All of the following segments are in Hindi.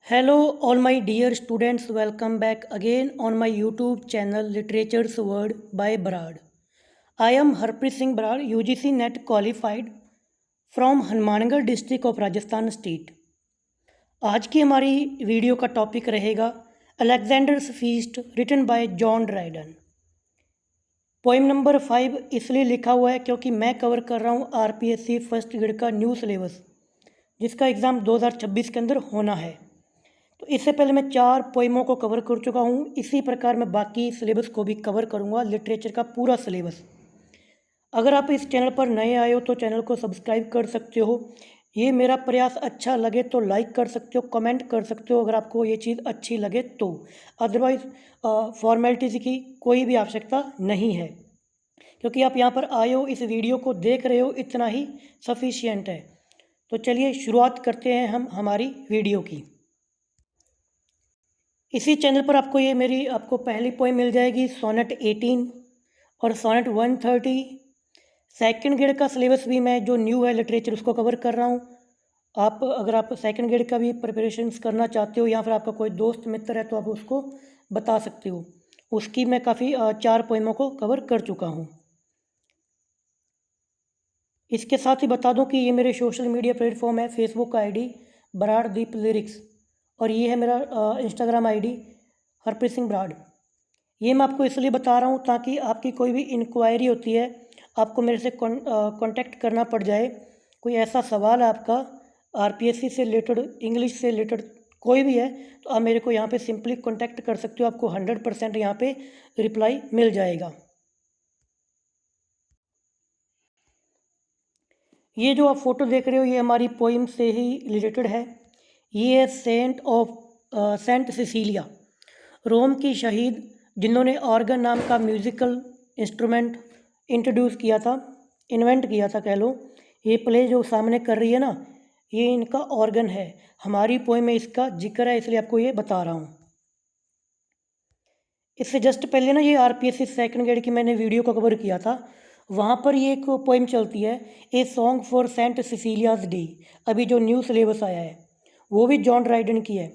Hello, all my dear students. Welcome back again on my YouTube channel Literature's Word by Brar. I am Harpreet Singh Brar, UGC NET qualified from Hanumangarh district of Rajasthan state. आज की हमारी वीडियो का टॉपिक रहेगा Alexander's feast written by John Dryden. Poem number 5 इसलिए लिखा हुआ है क्योंकि मैं कवर कर रहा हूँ आरपीएससी फर्स्ट ग्रेड का न्यू सिलेबस, जिसका एग्ज़ाम 2026 के अंदर होना है। तो इससे पहले मैं 4 पोइमों को कवर कर चुका हूँ। इसी प्रकार मैं बाकी सिलेबस को भी कवर करूँगा, लिटरेचर का पूरा सिलेबस। अगर आप इस चैनल पर नए आए हो तो चैनल को सब्सक्राइब कर सकते हो। ये मेरा प्रयास अच्छा लगे तो लाइक कर सकते हो, कमेंट कर सकते हो अगर आपको ये चीज़ अच्छी लगे तो। अदरवाइज़ फॉर्मेलिटीज़ की कोई भी आवश्यकता नहीं है, क्योंकि आप यहाँ पर आए हो, इस वीडियो को देख रहे हो, इतना ही सफिशियंट है। तो चलिए शुरुआत करते हैं हम हमारी वीडियो की। इसी चैनल पर आपको पहली पोएम मिल जाएगी सोनेट 18 और सोनेट 130। सेकंड ग्रेड का सिलेबस भी मैं जो न्यू है लिटरेचर उसको कवर कर रहा हूँ। अगर आप सेकंड ग्रेड का भी प्रिपरेशंस करना चाहते हो या फिर आपका कोई दोस्त मित्र है तो आप उसको बता सकते हो। उसकी मैं काफ़ी 4 पोएमों को कवर कर चुका हूँ। इसके साथ ही बता दूं कि ये मेरे सोशल मीडिया प्लेटफॉर्म है। फेसबुक का आईडी बराड़ दीप लिरिक्स और ये है मेरा इंस्टाग्राम आईडी हरप्रीत सिंह ब्राड। ये मैं आपको इसलिए बता रहा हूँ ताकि आपकी कोई भी इंक्वायरी होती है, आपको मेरे से कांटेक्ट करना पड़ जाए, कोई ऐसा सवाल है आपका आरपीएससी से रिलेटेड, इंग्लिश से रिलेटेड कोई भी है, तो आप मेरे को यहाँ पे सिंपली कांटेक्ट कर सकते हो। आपको 100% यहाँ पे रिप्लाई मिल जाएगा। ये जो आप फोटो देख रहे हो ये हमारी पोइम से ही रिलेटेड है। ये है सेंट सिसिलिया, रोम की शहीद, जिन्होंने ऑर्गन नाम का म्यूज़िकल इंस्ट्रूमेंट इन्वेंट किया था कह लो। ये प्ले जो सामने कर रही है ना, ये इनका ऑर्गन है। हमारी पोइम में इसका जिक्र है, इसलिए आपको ये बता रहा हूँ। इससे जस्ट पहले ना ये आरपीएससी सेकंड ग्रेड की मैंने वीडियो को कवर किया था, वहाँ पर ये एक पोइम चलती है, a song for saint Cecilia's day. अभी जो न्यू सिलेबस आया है वो भी जॉन ड्राइडन की है।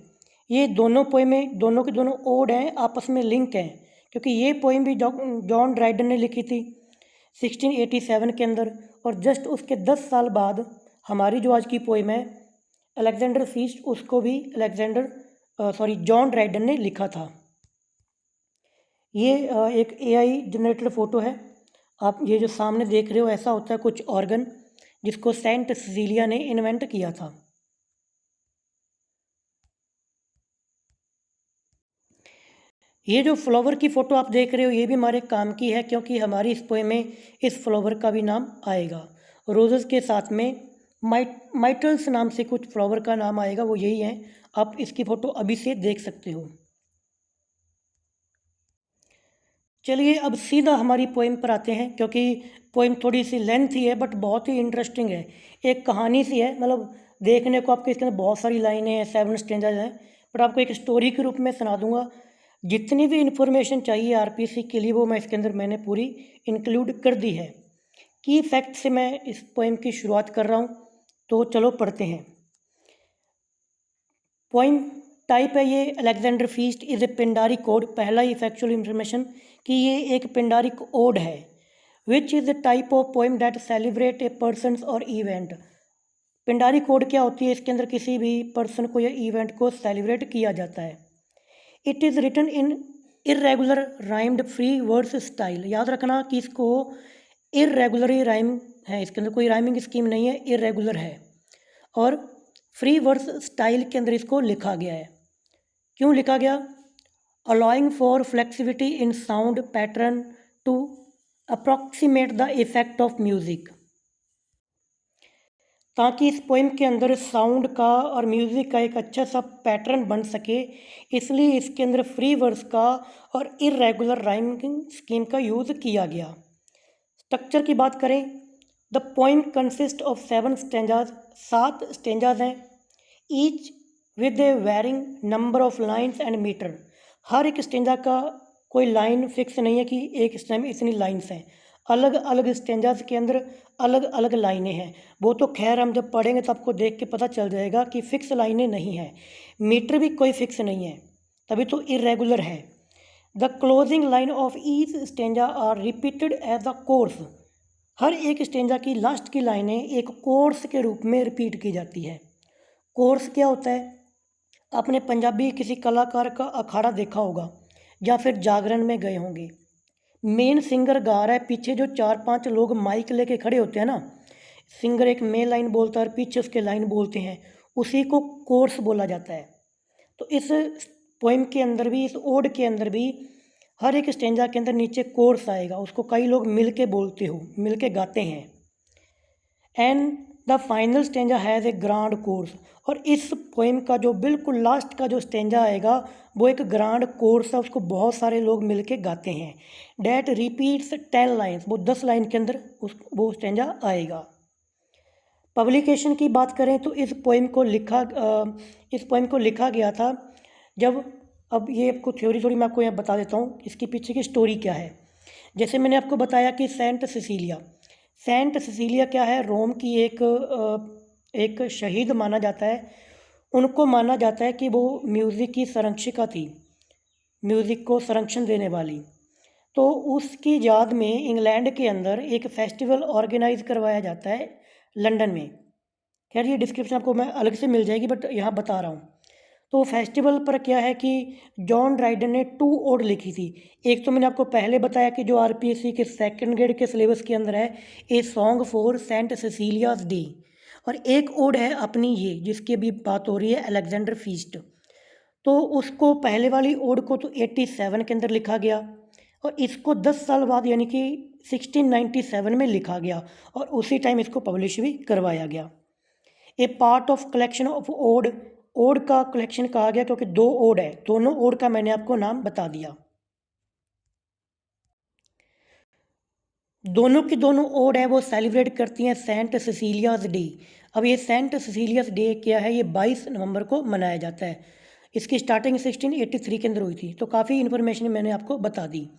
ये दोनों पोइमें दोनों के दोनों ओड हैं, आपस में लिंक हैं, क्योंकि ये पोइम भी जॉन ड्राइडन ने लिखी थी 1687 के अंदर, और जस्ट उसके 10 साल बाद हमारी जो आज की पोइम है अलेक्जेंडर फीस्ट, उसको भी जॉन ड्राइडन ने लिखा था। ये एक एआई जनरेटेड फ़ोटो है। आप ये जो सामने देख रहे हो ऐसा होता है कुछ ऑर्गन, जिसको सेंट सिसिलिया ने इन्वेंट किया था। ये जो फ्लावर की फ़ोटो आप देख रहे हो ये भी हमारे काम की है, क्योंकि हमारी इस पोएम में इस फ्लावर का भी नाम आएगा। रोजेस के साथ में माइटल्स नाम से कुछ फ्लावर का नाम आएगा, वो यही है। आप इसकी फ़ोटो अभी से देख सकते हो। चलिए अब सीधा हमारी पोइम पर आते हैं, क्योंकि पोइम थोड़ी सी लेंथी है बट बहुत ही इंटरेस्टिंग है। एक कहानी सी है, मतलब देखने को आपके इसके अंदर बहुत सारी लाइनें हैं, 7 स्टेंजाज हैं, बट आपको एक स्टोरी के रूप में सुना दूंगा। जितनी भी इन्फॉर्मेशन चाहिए आरपीएससी के लिए वो मैं इसके अंदर मैंने पूरी इंक्लूड कर दी है। की फैक्ट से मैं इस पोइम की शुरुआत कर रहा हूँ, तो चलो पढ़ते हैं। पोइम टाइप है ये Alexander feast is a पिंडारिक code. पहला ही फैक्चुअल इंफॉर्मेशन कि ये एक पिंडारिक ओड है, which is the type of poem that celebrate A persons और इवेंट। पिंडारिक कोड क्या होती है? इसके अंदर किसी भी पर्सन को या इवेंट को सेलिब्रेट किया जाता है। It is written in irregular rhymed free words style. याद रखना कि इसको इरेगुलर राइम है, इसके अंदर कोई राइमिंग स्कीम नहीं है, इरेगुलर है, और फ्री वर्ड्स स्टाइल के अंदर इसको लिखा गया है। क्यों लिखा गया? Allowing for flexibility in sound pattern to approximate the effect of music, ताकि इस पोइम के अंदर साउंड का और म्यूज़िक का एक अच्छा सा पैटर्न बन सके, इसलिए इसके अंदर फ्री वर्ड्स का और इरेगुलर राइमिंग स्कीम का यूज़ किया गया। स्ट्रक्चर की बात करें, the poem consist of 7 stanzas, 7 stanzas हैं, each with a varying number of lines and metre. हर एक स्टेंजा का कोई लाइन फिक्स नहीं है कि एक स्टेंजा में इतनी लाइन्स हैं। अलग अलग स्टेंजास के अंदर अलग अलग लाइनें हैं। वो तो खैर हम जब पढ़ेंगे तो आपको देख के पता चल जाएगा कि फ़िक्स लाइनें नहीं हैं, मीटर भी कोई फिक्स नहीं है, तभी तो इरेगुलर है। The closing line of each stanza are repeated as a chorus. हर एक स्टेंजा की लास्ट की लाइनें एक कोर्स के रूप में रिपीट की जाती है। कोर्स क्या होता है? आपने पंजाबी किसी कलाकार का अखाड़ा देखा होगा या फिर जागरण में गए होंगे। मेन सिंगर गा रहा है, पीछे जो 4-5 लोग माइक लेके खड़े होते हैं ना, सिंगर एक मेन लाइन बोलता है और पीछे उसके लाइन बोलते हैं, उसी को कोर्स बोला जाता है। तो इस पोइम के अंदर भी, इस ओड के अंदर भी हर एक स्टेंजा के अंदर नीचे कोर्स आएगा, उसको कई लोग मिल के बोलते हो, मिल के गाते हैं। And the final stanza has a grand course. और इस पोइम का जो बिल्कुल लास्ट का जो स्टेंजा आएगा वो एक ग्रांड कोर्स है, उसको बहुत सारे लोग मिल के गाते हैं। डैट रिपीट्स 10 लाइन्स, वो 10 लाइन के अंदर वो स्टेंजा आएगा। पब्लिकेशन की बात करें तो इस पोइम को लिखा गया था जब, अब ये आपको थ्योरी थोड़ी मैं आपको यहाँ बता देता हूँ इसके पीछे की स्टोरी क्या है। जैसे मैंने आपको बताया कि सेंट सिसिलिया क्या है, रोम की एक शहीद माना जाता है। उनको माना जाता है कि वो म्यूज़िक की संरक्षिका थी, म्यूज़िक को संरक्षण देने वाली। तो उसकी याद में इंग्लैंड के अंदर एक फेस्टिवल ऑर्गेनाइज करवाया जाता है लंदन में। खैर ये डिस्क्रिप्शन आपको मैं अलग से मिल जाएगी, बट यहाँ बता रहा हूँ। तो फेस्टिवल पर क्या है कि जॉन ड्राइडन ने 2 ओड लिखी थी। एक तो मैंने आपको पहले बताया कि जो आरपीएससी के सेकंड ग्रेड के सिलेबस के अंदर है, a song for saint Cecilia's day, और एक ओड है अपनी ये जिसकी अभी बात हो रही है, अलेक्जेंडर फीस्ट। तो उसको पहले वाली ओड को तो 87 के अंदर लिखा गया और इसको 10 साल बाद यानी कि 1697 में लिखा गया और उसी टाइम इसको पब्लिश भी करवाया गया। A part of collection of ode का कलेक्शन कहा गया क्योंकि 2 ओड है, दोनों ओड का मैंने आपको नाम बता दिया। दोनों की दोनों ओड है वो सेलिब्रेट करती हैं सेंट सिसिलियाज डे। अब ये सेंट सिसिलियाज डे क्या है, ये 22 नवंबर को मनाया जाता है। इसकी स्टार्टिंग 1683 के अंदर हुई थी, तो काफ़ी इन्फॉर्मेशन मैंने आपको बता दी।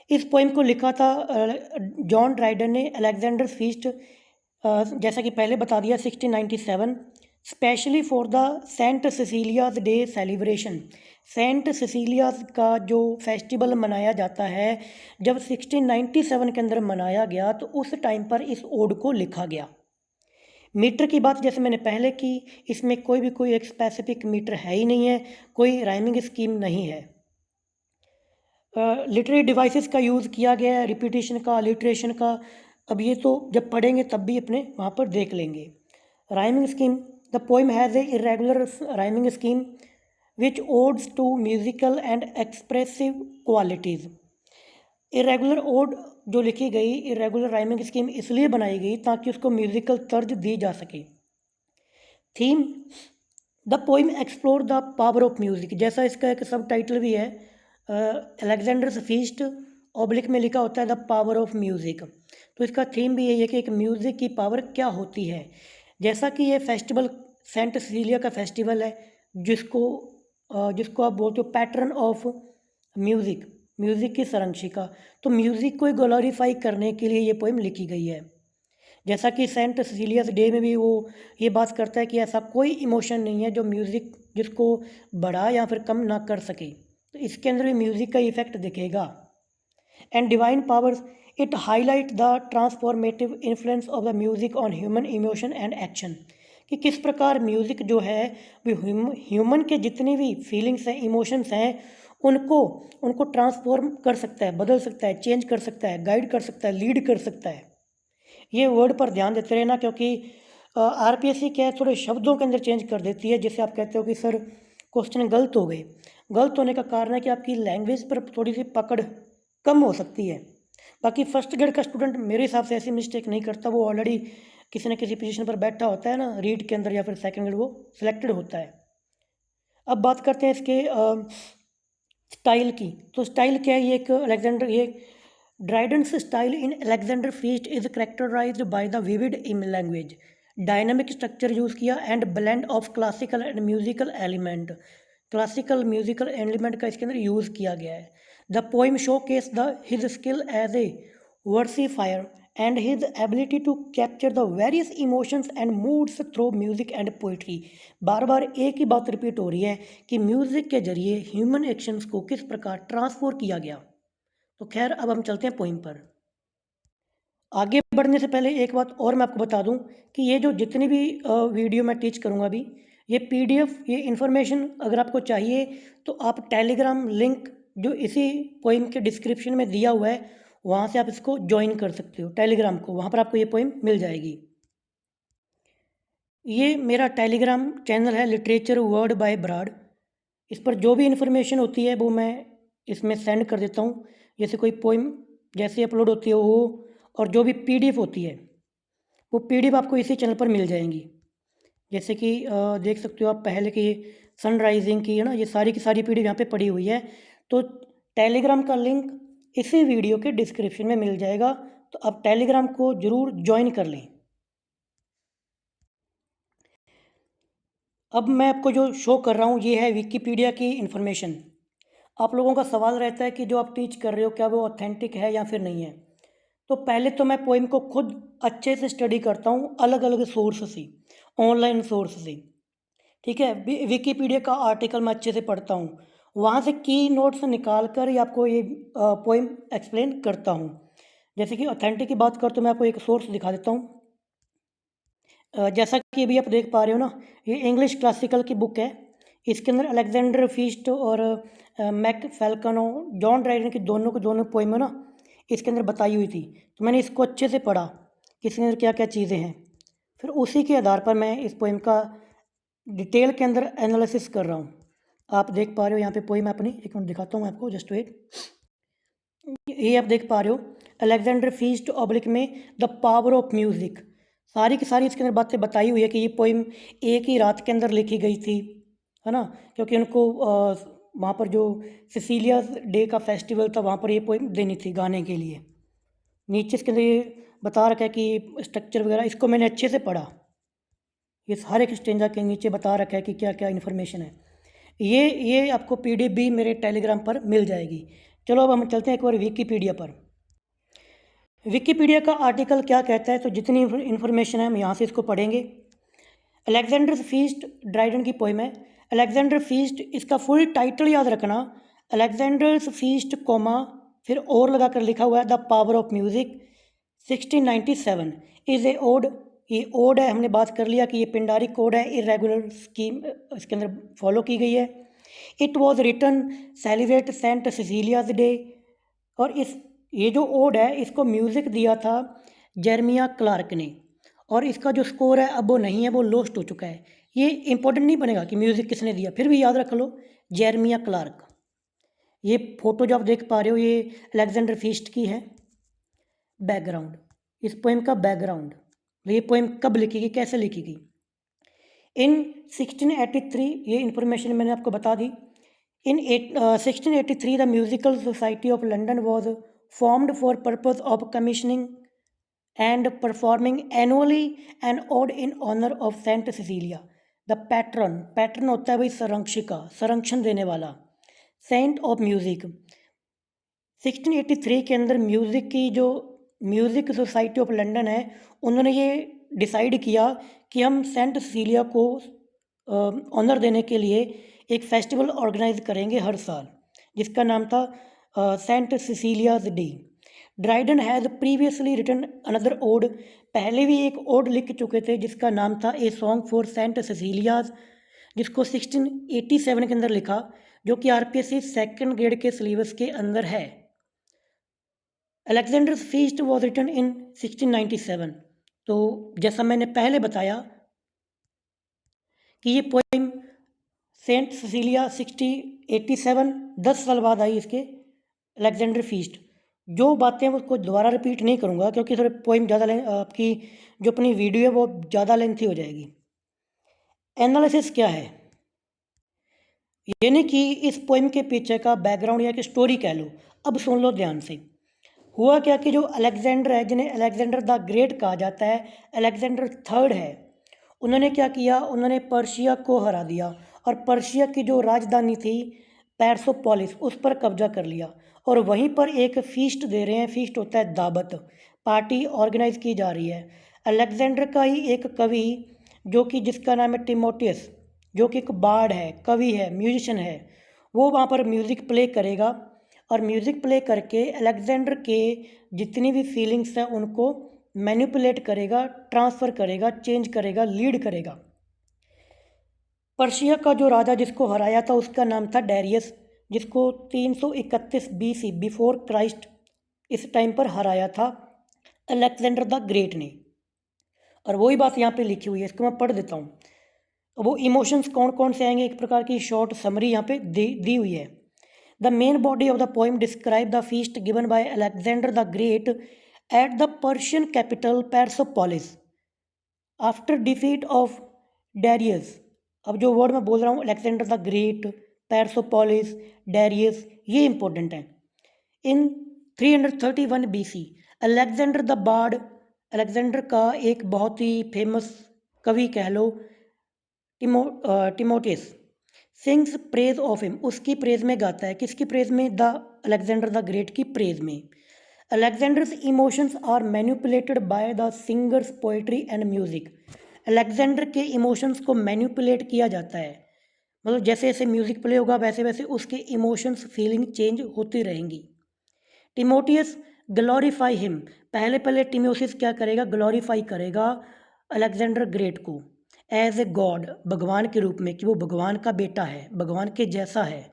इस पोइम को लिखा था जॉन ड्राइडन ने, अलेक्जेंडर फीस्ट जैसा कि पहले बता दिया 1697, specially for the saint Cecilia's day celebration. Saint Cecilia's का जो फेस्टिवल मनाया जाता है जब 1697 के अंदर मनाया गया, तो उस टाइम पर इस ओड को लिखा गया। मीटर की बात जैसे मैंने पहले की, इसमें कोई एक स्पेसिफिक मीटर है ही नहीं है, कोई राइमिंग स्कीम नहीं है। लिटरेरी डिवाइसेस का यूज़ किया गया है, रिपीटेशन का, अलिट्रेशन का। अब ये तो जब पढ़ेंगे तब भी अपने वहाँ पर देख लेंगे। Rhyming scheme, the poem has a irregular rhyming scheme which adds to musical and expressive qualities. Irregular ode जो लिखी गई, इरेगुलर राइमिंग स्कीम इसलिए बनाई गई ताकि उसको म्यूजिकल तर्ज दी जा सके। Theme, the poem explore the power of music, जैसा इसका एक सब टाइटल भी है, अलेक्जेंडर्स फीस्ट ऑब्लिक में लिखा होता है द पावर ऑफ म्यूज़िक। तो इसका थीम भी यही है कि एक म्यूज़िक की पावर क्या होती है। जैसा कि ये फेस्टिवल सेंट सिसिलिया का फेस्टिवल है, जिसको आप बोलते हो पैटर्न ऑफ म्यूज़िक, म्यूज़िक की संरक्षिका। तो म्यूज़िक को ग्लोरीफाई करने के लिए ये पोइम लिखी गई है। जैसा कि सेंट सिसिलियस डे में भी वो ये बात करता है कि ऐसा कोई इमोशन नहीं है जो म्यूज़िक जिसको बढ़ा या फिर कम ना कर सके, तो इसके अंदर भी म्यूज़िक का इफेक्ट दिखेगा। And divine powers, it highlight the transformative influence of the music on human emotion and action, कि किस प्रकार म्यूज़िक जो है वो ह्यूमन के जितनी भी फीलिंग्स हैं, इमोशंस हैं, उनको ट्रांसफॉर्म कर सकता है, बदल सकता है, चेंज कर सकता है, गाइड कर सकता है, लीड कर सकता है। ये वर्ड पर ध्यान देते रहना, क्योंकि आरपीएससी क्या है, थोड़े शब्दों के अंदर चेंज कर देती है, जिससे आप कहते हो कि सर क्वेश्चन गलत हो गए। गलत होने का कारण है कि आपकी लैंग्वेज पर थोड़ी सी पकड़ कम हो सकती है। बाकी फर्स्ट ग्रेड का स्टूडेंट मेरे हिसाब से ऐसी मिस्टेक नहीं करता, वो ऑलरेडी किसी न किसी पोजीशन पर बैठा होता है ना रीड के अंदर, या फिर सेकंड ग्रेड वो सिलेक्टेड होता है। अब बात करते हैं इसके स्टाइल की। तो स्टाइल क्या है, ये Dryden's style in Alexander feast is characterised by the vivid in language, dynamic structure use किया and blend of classical and musical element, classical musical element का इसके अंदर यूज़ किया गया है। The poem showcase the his skill as a versifier and his ability to capture the various emotions and moods through music and poetry। बार बार एक ही बात रिपीट हो रही है कि म्यूज़िक के जरिए ह्यूमन एक्शंस को किस प्रकार ट्रांसफॉर किया गया। तो खैर अब हम चलते हैं पोइम पर। आगे बढ़ने से पहले एक बात और मैं आपको बता दूं कि ये जो जितनी भी वीडियो मैं टीच करूंगा अभी, ये पीडीएफ, ये इन्फॉर्मेशन अगर आपको चाहिए तो आप टेलीग्राम लिंक जो इसी पोइम के डिस्क्रिप्शन में दिया हुआ है वहाँ से आप इसको ज्वाइन कर सकते हो टेलीग्राम को, वहाँ पर आपको ये पोइम मिल जाएगी। ये मेरा टेलीग्राम चैनल है लिटरेचर वर्ड बाय ब्राड। इस पर जो भी इन्फॉर्मेशन होती है वो मैं इसमें सेंड कर देता हूँ, जैसे कोई पोइम जैसे अपलोड होती है वो, और जो भी पीडीएफ होती है वो पीडीएफ आपको इसी चैनल पर मिल जाएंगी। जैसे कि देख सकते हो आप पहले की सनराइजिंग की है ना, ये सारी की सारी पीडीएफ यहाँ पे पड़ी हुई है। तो टेलीग्राम का लिंक इसी वीडियो के डिस्क्रिप्शन में मिल जाएगा, तो आप टेलीग्राम को ज़रूर ज्वाइन कर लें। अब मैं आपको जो शो कर रहा हूँ ये है विकिपीडिया की इन्फॉर्मेशन। आप लोगों का सवाल रहता है कि जो आप टीच कर रहे हो क्या वो ऑथेंटिक है या फिर नहीं है। तो पहले तो मैं पोइम को खुद अच्छे से स्टडी करता हूँ अलग अलग सोर्स से, ऑनलाइन सोर्स से। ठीक है, विकिपीडिया का आर्टिकल मैं अच्छे से पढ़ता हूँ, वहाँ से की नोट्स निकाल कर ही आपको ये पोइम एक्सप्लेन करता हूँ। जैसे कि ऑथेंटिक की बात कर तो मैं आपको एक सोर्स दिखा देता हूँ। जैसा कि अभी आप देख पा रहे हो ना, ये इंग्लिश क्लासिकल की बुक है। इसके अंदर अलेक्जेंडर फीस्ट और मैक फैल्कनो, जॉन ड्राइडन की दोनों के दोनों पोइम है ना, इसके अंदर बताई हुई थी। तो मैंने इसको अच्छे से पढ़ा कि इसके अंदर क्या क्या चीज़ें हैं, फिर उसी के आधार पर मैं इस पोइम का डिटेल के अंदर एनालिसिस कर रहा हूँ। आप देख पा रहे हो यहाँ पे पोइम अपनी, एक मिनट दिखाता हूँ मैं आपको, जस्ट वेट। ये आप देख पा रहे हो अलेक्जेंडर फीस्ट ऑब्लिक में द पावर ऑफ म्यूज़िक। सारी की सारी इसके अंदर बातें बताई हुई है कि ये पोइम एक ही रात के अंदर लिखी गई थी, है ना, क्योंकि उनको वहाँ पर जो सिसिलिया डे का फेस्टिवल था वहाँ पर ये पोइम देनी थी गाने के लिए। नीचे इसके अंदर ये बता रखा है कि स्ट्रक्चर वगैरह, इसको मैंने अच्छे से पढ़ा। ये सारे के स्टेंजा के नीचे बता रखा है कि क्या क्या इन्फॉर्मेशन है। ये आपको पीडीएफ भी मेरे टेलीग्राम पर मिल जाएगी। चलो अब हम चलते हैं एक बार विकिपीडिया पर। विकिपीडिया का आर्टिकल क्या कहता है, तो जितनी इन्फॉर्मेशन है हम यहाँ से इसको पढ़ेंगे। अलेक्जेंडर फीस्ट ड्राइडन की पोइम है। अलेक्जेंडर फीस्ट, इसका फुल टाइटल याद रखना, अलेक्जेंडर्स फीस्ट कोमा फिर और लगा कर लिखा हुआ है the power of music 1697 is a ode. ये ओड है, हमने बात कर लिया कि ये पिंडारी कोड है, इरेगुलर स्कीम इसके अंदर फॉलो की गई है। It was written celebrate saint Cecilia's day. और इस ये जो ओड है इसको म्यूज़िक दिया था जेरमिया क्लार्क ने, और इसका जो स्कोर है अब वो नहीं है, वो लॉस्ट हो चुका है। ये इंपॉर्टेंट नहीं बनेगा कि म्यूज़िक किसने दिया, फिर भी याद रख लो जेरमिया क्लार्क। ये फोटो जो आप देख पा रहे हो ये अलेक्जेंडर फीस्ट की है। बैकग्राउंड, इस पोइम का बैकग्राउंड, ये पोइम कब लिखी गई, कैसे लिखी गई। इन 1683, ये इन्फॉर्मेशन मैंने आपको बता दी। In 1683, the Musical Society of London was formed for purpose of commissioning and performing annually an ode in honor of Saint Cecilia, the patron होता है भाई संरक्षिका, संरक्षण देने वाला, सेंट ऑफ म्यूज़िक। 1683 के अंदर म्यूज़िक की जो म्यूज़िक सोसाइटी ऑफ लंदन है, उन्होंने ये डिसाइड किया कि हम सेंट सिसिलिया को ऑनर देने के लिए एक फेस्टिवल ऑर्गेनाइज करेंगे हर साल, जिसका नाम था saint Cecilia's day. Dryden has previously written another ode, पहले भी एक ओड लिख चुके थे जिसका नाम था a song for saint Cecilia's, जिसको 1687 के अंदर लिखा, जो कि आरपीएससी सेकंड ग्रेड के सिलेबस के अंदर है। Alexander feast was written in 1697। तो जैसा मैंने पहले बताया कि ये पोइम सेंट सिसिलिया 1687, 10 साल बाद आई इसके अलेक्जेंडर फीस्ट। जो बातें उसको दोबारा रिपीट नहीं करूँगा क्योंकि थोड़े पोइम ज़्यादा आपकी जो अपनी वीडियो है वो ज़्यादा लेंथी हो जाएगी। एनालिसिस क्या है, यानी कि इस पोइम के पीछे का बैकग्राउंड या कि स्टोरी कह लो। अब सुन लो ध्यान से। हुआ क्या कि जो अलेक्जेंडर है, जिन्हें अलेक्जेंडर द ग्रेट कहा जाता है, अलेक्जेंडर थर्ड है, उन्होंने क्या किया, उन्होंने पर्शिया को हरा दिया। और पर्शिया की जो राजधानी थी पैरसोपोलिस, उस पर कब्जा कर लिया और वहीं पर एक फीस्ट दे रहे हैं। फीस्ट होता है दावत, पार्टी ऑर्गेनाइज की जा रही है। अलेक्जेंडर का ही एक कवि जो कि जिसका नाम है टिमोथियस, जो कि एक बार्ड है, कवि है, म्यूजिशियन है, वो वहाँ पर म्यूज़िक प्ले करेगा और म्यूज़िक प्ले करके अलेक्जेंडर के जितनी भी फीलिंग्स हैं उनको मैनिपुलेट करेगा, ट्रांसफ़र करेगा, चेंज करेगा, लीड करेगा। पर्शिया का जो राजा जिसको हराया था उसका नाम था डेरियस, जिसको 331 BC बिफोर क्राइस्ट इस टाइम पर हराया था अलेक्जेंडर द ग्रेट ने। और वही बात यहाँ पे लिखी हुई है, इसको मैं पढ़ देता हूँ। वो इमोशंस कौन कौन से आएंगे, एक प्रकार की शॉर्ट समरी यहाँ पे दी हुई है। The main body of the poem describe the feast given by Alexander the great at the Persian capital Persepolis after defeat of Darius. अब जो वर्ड मैं बोल रहा हूँ Alexander the great, Persepolis, Darius, ये इंपॉर्टेंट है। In 331 BC Alexander the bard, Alexander का एक बहुत ही फेमस कवि कह लो, Timotheus sings praise of him, उसकी प्रेज में गाता है। किसकी प्रेज में? द अलेक्जेंडर द ग्रेट की प्रेज में। Alexander's emotions are manipulated by the singers poetry and music. Alexander के इमोशंस को मैनिपुलेट किया जाता है, मतलब जैसे जैसे म्यूजिक प्ले होगा वैसे वैसे उसके इमोशंस फीलिंग चेंज होती रहेंगी। टिमोथियस ग्लोरीफाई हिम, पहले पहले टिमोथियस क्या करेगा? ग्लोरीफाई करेगा अलेक्जेंडर ग्रेट को एज ए गॉड, भगवान के रूप में, कि वो भगवान का बेटा है, भगवान के जैसा है।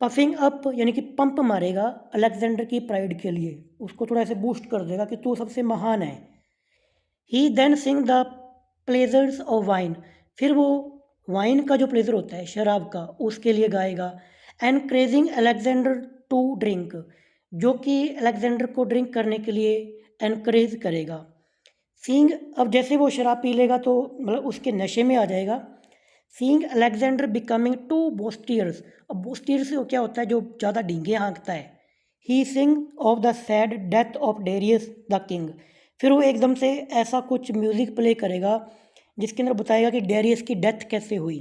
पफिंग अप यानी कि पंप मारेगा अलेक्जेंडर की प्राइड के लिए, उसको थोड़ा ऐसे बूस्ट कर देगा कि तू सबसे महान है। He then sing the pleasures of wine, फिर वो वाइन का जो प्लेजर होता है, शराब का, उसके लिए गाएगा। एनकरेजिंग अलेक्जेंडर टू ड्रिंक, जो कि अलेक्जेंडर को ड्रिंक करने के लिए एनकरेज करेगा। सीइंग, अब जैसे वो शराब पी लेगा तो मतलब उसके नशे में आ जाएगा। सीइंग अलेक्जेंडर बिकमिंग टू बोस्टियर्स, अब बोस्टियर से क्या होता है? जो ज़्यादा डींगे हाँकता है। He sing of the sad death of Darius the king, फिर वो एकदम से ऐसा कुछ म्यूज़िक प्ले करेगा जिसके अंदर बताएगा कि डेरियस की डेथ कैसे हुई।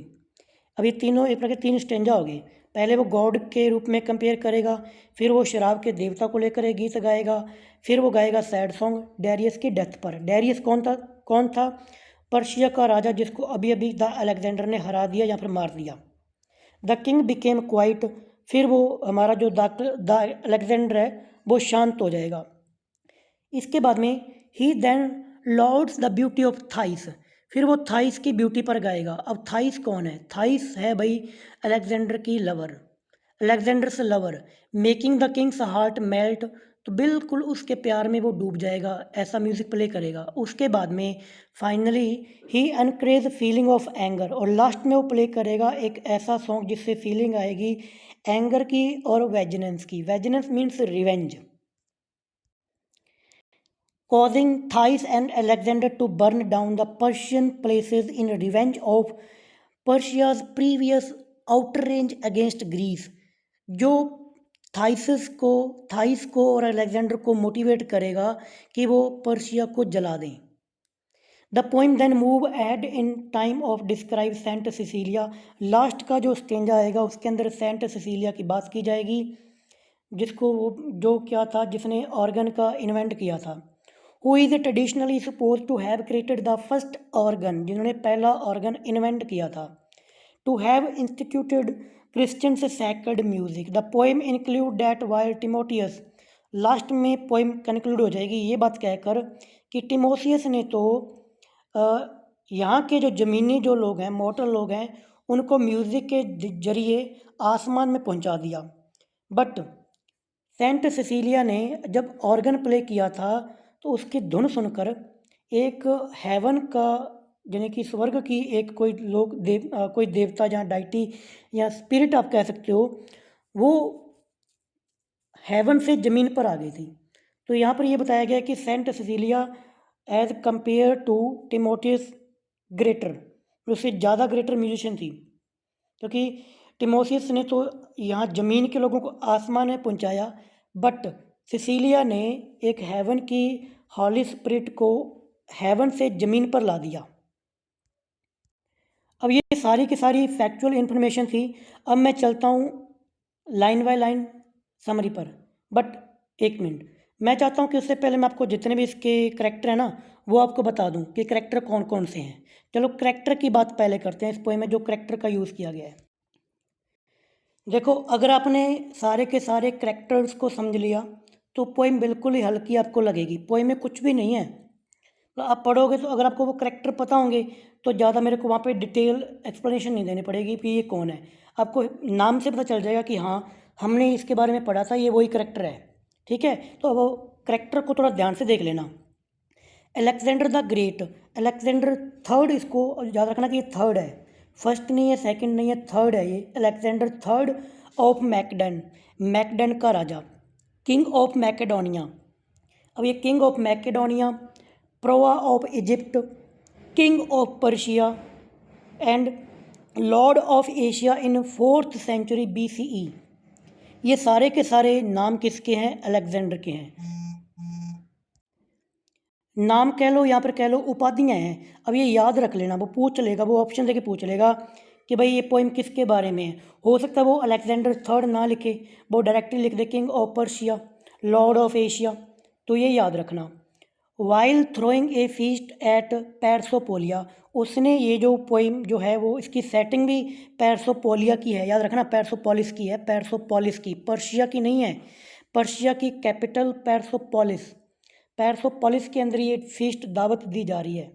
अब ये तीनों एक प्रकार के 3 स्टेंजा हो गए। पहले वो गॉड के रूप में कंपेयर करेगा, फिर वो शराब के देवता को लेकर एक गीत गाएगा, फिर वो गाएगा सैड सॉन्ग डेरियस की डेथ पर। डेरियस कौन था? पर्शिया का राजा जिसको अभी अभी द अलेक्जेंडर ने हरा दिया या फिर मार दिया। द किंग बिकेम क्वाइट, फिर वो हमारा जो द अलेक्जेंडर है वो शांत हो जाएगा। इसके बाद में he then lauds the beauty of Thais, फिर वो थाइस की ब्यूटी पर गाएगा। अब थाइस कौन है? थाइस है भाई अलेक्जेंडर की lover, Alexander's lover, making the Kings heart melt, तो बिल्कुल उसके प्यार में वो डूब जाएगा, ऐसा म्यूज़िक प्ले करेगा। उसके बाद में finally he encourage feeling of anger, और लास्ट में वो प्ले करेगा एक ऐसा सॉन्ग जिससे फीलिंग आएगी एंगर की और वेजनेंस की। Vengeance means revenge. causing Thais and Alexander to burn down the Persian places in revenge of Persia's previous outrage against Greece, जो थाइस को और अलेक्जेंडर को मोटिवेट करेगा कि वो पर्शिया को जला दें। The poem then move ahead in time of describe saint Cecilia, last का जो स्टेंजा आएगा उसके अंदर सेंट सिसिलिया की बात की जाएगी, जिसको जो क्या था, जिसने ऑर्गन का इन्वेंट किया था। Who is traditionally suppose to have created the first organ, जिन्होंने पहला ऑर्गन इन्वेंट किया था। टू हैव इंस्टीट्यूटेड क्रिश्चियन से sacred music. The poem include that while Timotheus, last में पोएम कंक्लूड हो जाएगी ये बात कहकर कि टिमोथियस ने तो यहाँ के जो ज़मीनी जो लोग हैं, मॉर्टल लोग हैं, उनको म्यूज़िक के जरिए आसमान में पहुँचा दिया। बट सेंट सिसिलिया ने जब ऑर्गन प्ले किया था तो उसकी धुन सुनकर एक हेवन का, यानी कि स्वर्ग की एक कोई कोई देवता या डाइटी या स्पिरिट आप कह सकते हो, वो हेवन से ज़मीन पर आ गई थी। तो यहाँ पर ये बताया गया कि saint Cecilia as compare to Timotheus greater, उससे ज़्यादा ग्रेटर म्यूजिशियन थी, क्योंकि टिमोथियस ने तो यहाँ ज़मीन के लोगों को आसमान में पहुँचाया, बट सिसिलिया ने एक हेवन की हॉली स्पिरिट को हेवन से ज़मीन पर ला दिया। अब ये सारी की सारी फैक्चुअल इन्फॉर्मेशन थी। अब मैं चलता हूँ लाइन बाय लाइन समरी पर। बट एक मिनट, मैं चाहता हूँ कि उससे पहले मैं आपको जितने भी इसके करैक्टर हैं ना वो आपको बता दूँ कि करैक्टर कौन कौन से हैं। चलो करैक्टर की बात पहले करते हैं, इस पोएम में जो करैक्टर का यूज़ किया गया है। देखो, अगर आपने सारे के सारे करैक्टर्स को समझ लिया तो पोएम बिल्कुल ही हल्की आपको लगेगी। पोएम में कुछ भी नहीं है, तो आप पढ़ोगे तो अगर आपको वो करैक्टर पता होंगे तो ज़्यादा मेरे को वहाँ पे डिटेल एक्सप्लेनेशन नहीं देनी पड़ेगी कि ये कौन है। आपको नाम से पता चल जाएगा कि हाँ, हमने इसके बारे में पढ़ा था, ये वही करैक्टर है। ठीक है, तो वो करैक्टर को थोड़ा ध्यान से देख लेना। Alexander the great, Alexander third, इसको याद रखना कि ये थर्ड है, फर्स्ट नहीं है, सेकंड नहीं है, थर्ड है ये। Alexander third of Macedon, Macedon का राजा, किंग ऑफ मैकेडोनिया। अब ये king of Macedonia, pharaoh of Egypt, king of Persia and lord of Asia in 4th century BCE। ये सारे के सारे नाम किसके हैं? अलेक्जेंडर के हैं। नाम कह लो, यहाँ पर कह लो उपाधियाँ हैं। अब ये याद रख लेना, वो पूछ लेगा, वो ऑप्शन देके पूछ लेगा कि भाई ये पोइम किसके बारे में है। हो सकता है वो अलेक्जेंडर थर्ड ना लिखे, वो डायरेक्टली लिख दे king of Persia, lord of Asia. तो ये याद रखना। While throwing a feast at Persepolis, उसने ये जो पोइम जो है वो इसकी सेटिंग भी पैरसोपोलिया की है, याद रखना, पैरसोपोलिस की है, पैरसोपोलिस की, पर्शिया की नहीं है। पर्शिया की कैपिटल पैरसोपोलिस, पैरसोपोलिस के अंदर ये फीस्ट दावत दी जा रही है।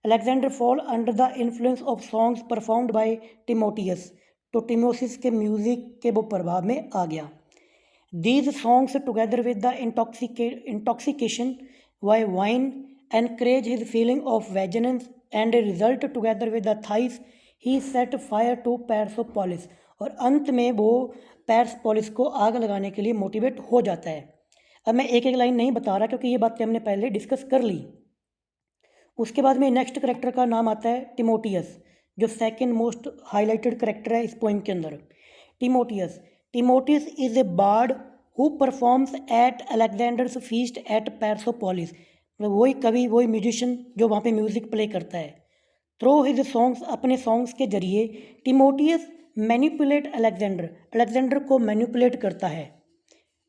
Alexander fall under the influence of songs performed by Timotheus, तो टिमोथियस के म्यूजिक के वो प्रभाव में आ गया। These songs together with the intoxication by wine encourage his feeling of vengeance and result together with the thighs he set fire to Persepolis, और अंत में वो पेर्सपोलिस को आग लगाने के लिए मोटिवेट हो जाता है। अब मैं एक एक लाइन नहीं बता रहा क्योंकि ये बातें हमने पहले डिस्कस कर ली। उसके बाद में नेक्स्ट करेक्टर का नाम आता है टिमोथियस, जो सेकंड मोस्ट हाईलाइटेड करेक्टर है इस पोइम के अंदर। Timotheus, Timotheus is a bard who performs at Alexander's feast at Persepolis, वही कवि, वही म्यूजिशियन जो वहाँ पे म्यूजिक प्ले करता है। थ्रू हिज सॉन्ग्स, अपने सॉन्ग्स के जरिए टिमोथियस मैनिपुलेट अलेक्जेंडर, अलेक्जेंडर को मैनिपुलेट करता है।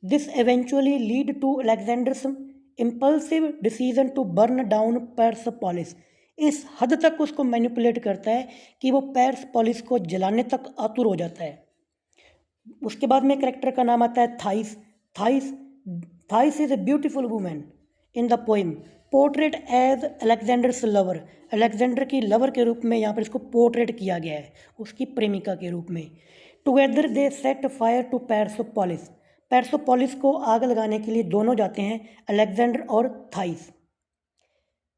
This eventually lead to Alexander's impulsive decision to burn down Persepolis, इस हद तक उसको मैनिपुलेट करता है कि वो पैरसपोलिस को जलाने तक आतुर हो जाता है। उसके बाद में करेक्टर का नाम आता है Thais, Thais, Thais is a beautiful women in the poem portrait as Alexander's lover, Alexander की लवर के रूप में यहाँ पर इसको पोर्ट्रेट किया गया है, उसकी प्रेमिका के रूप में। Together they set fire to Persepolis, Persepolis को आग लगाने के लिए दोनों जाते हैं, अलेक्जेंडर और थाइस।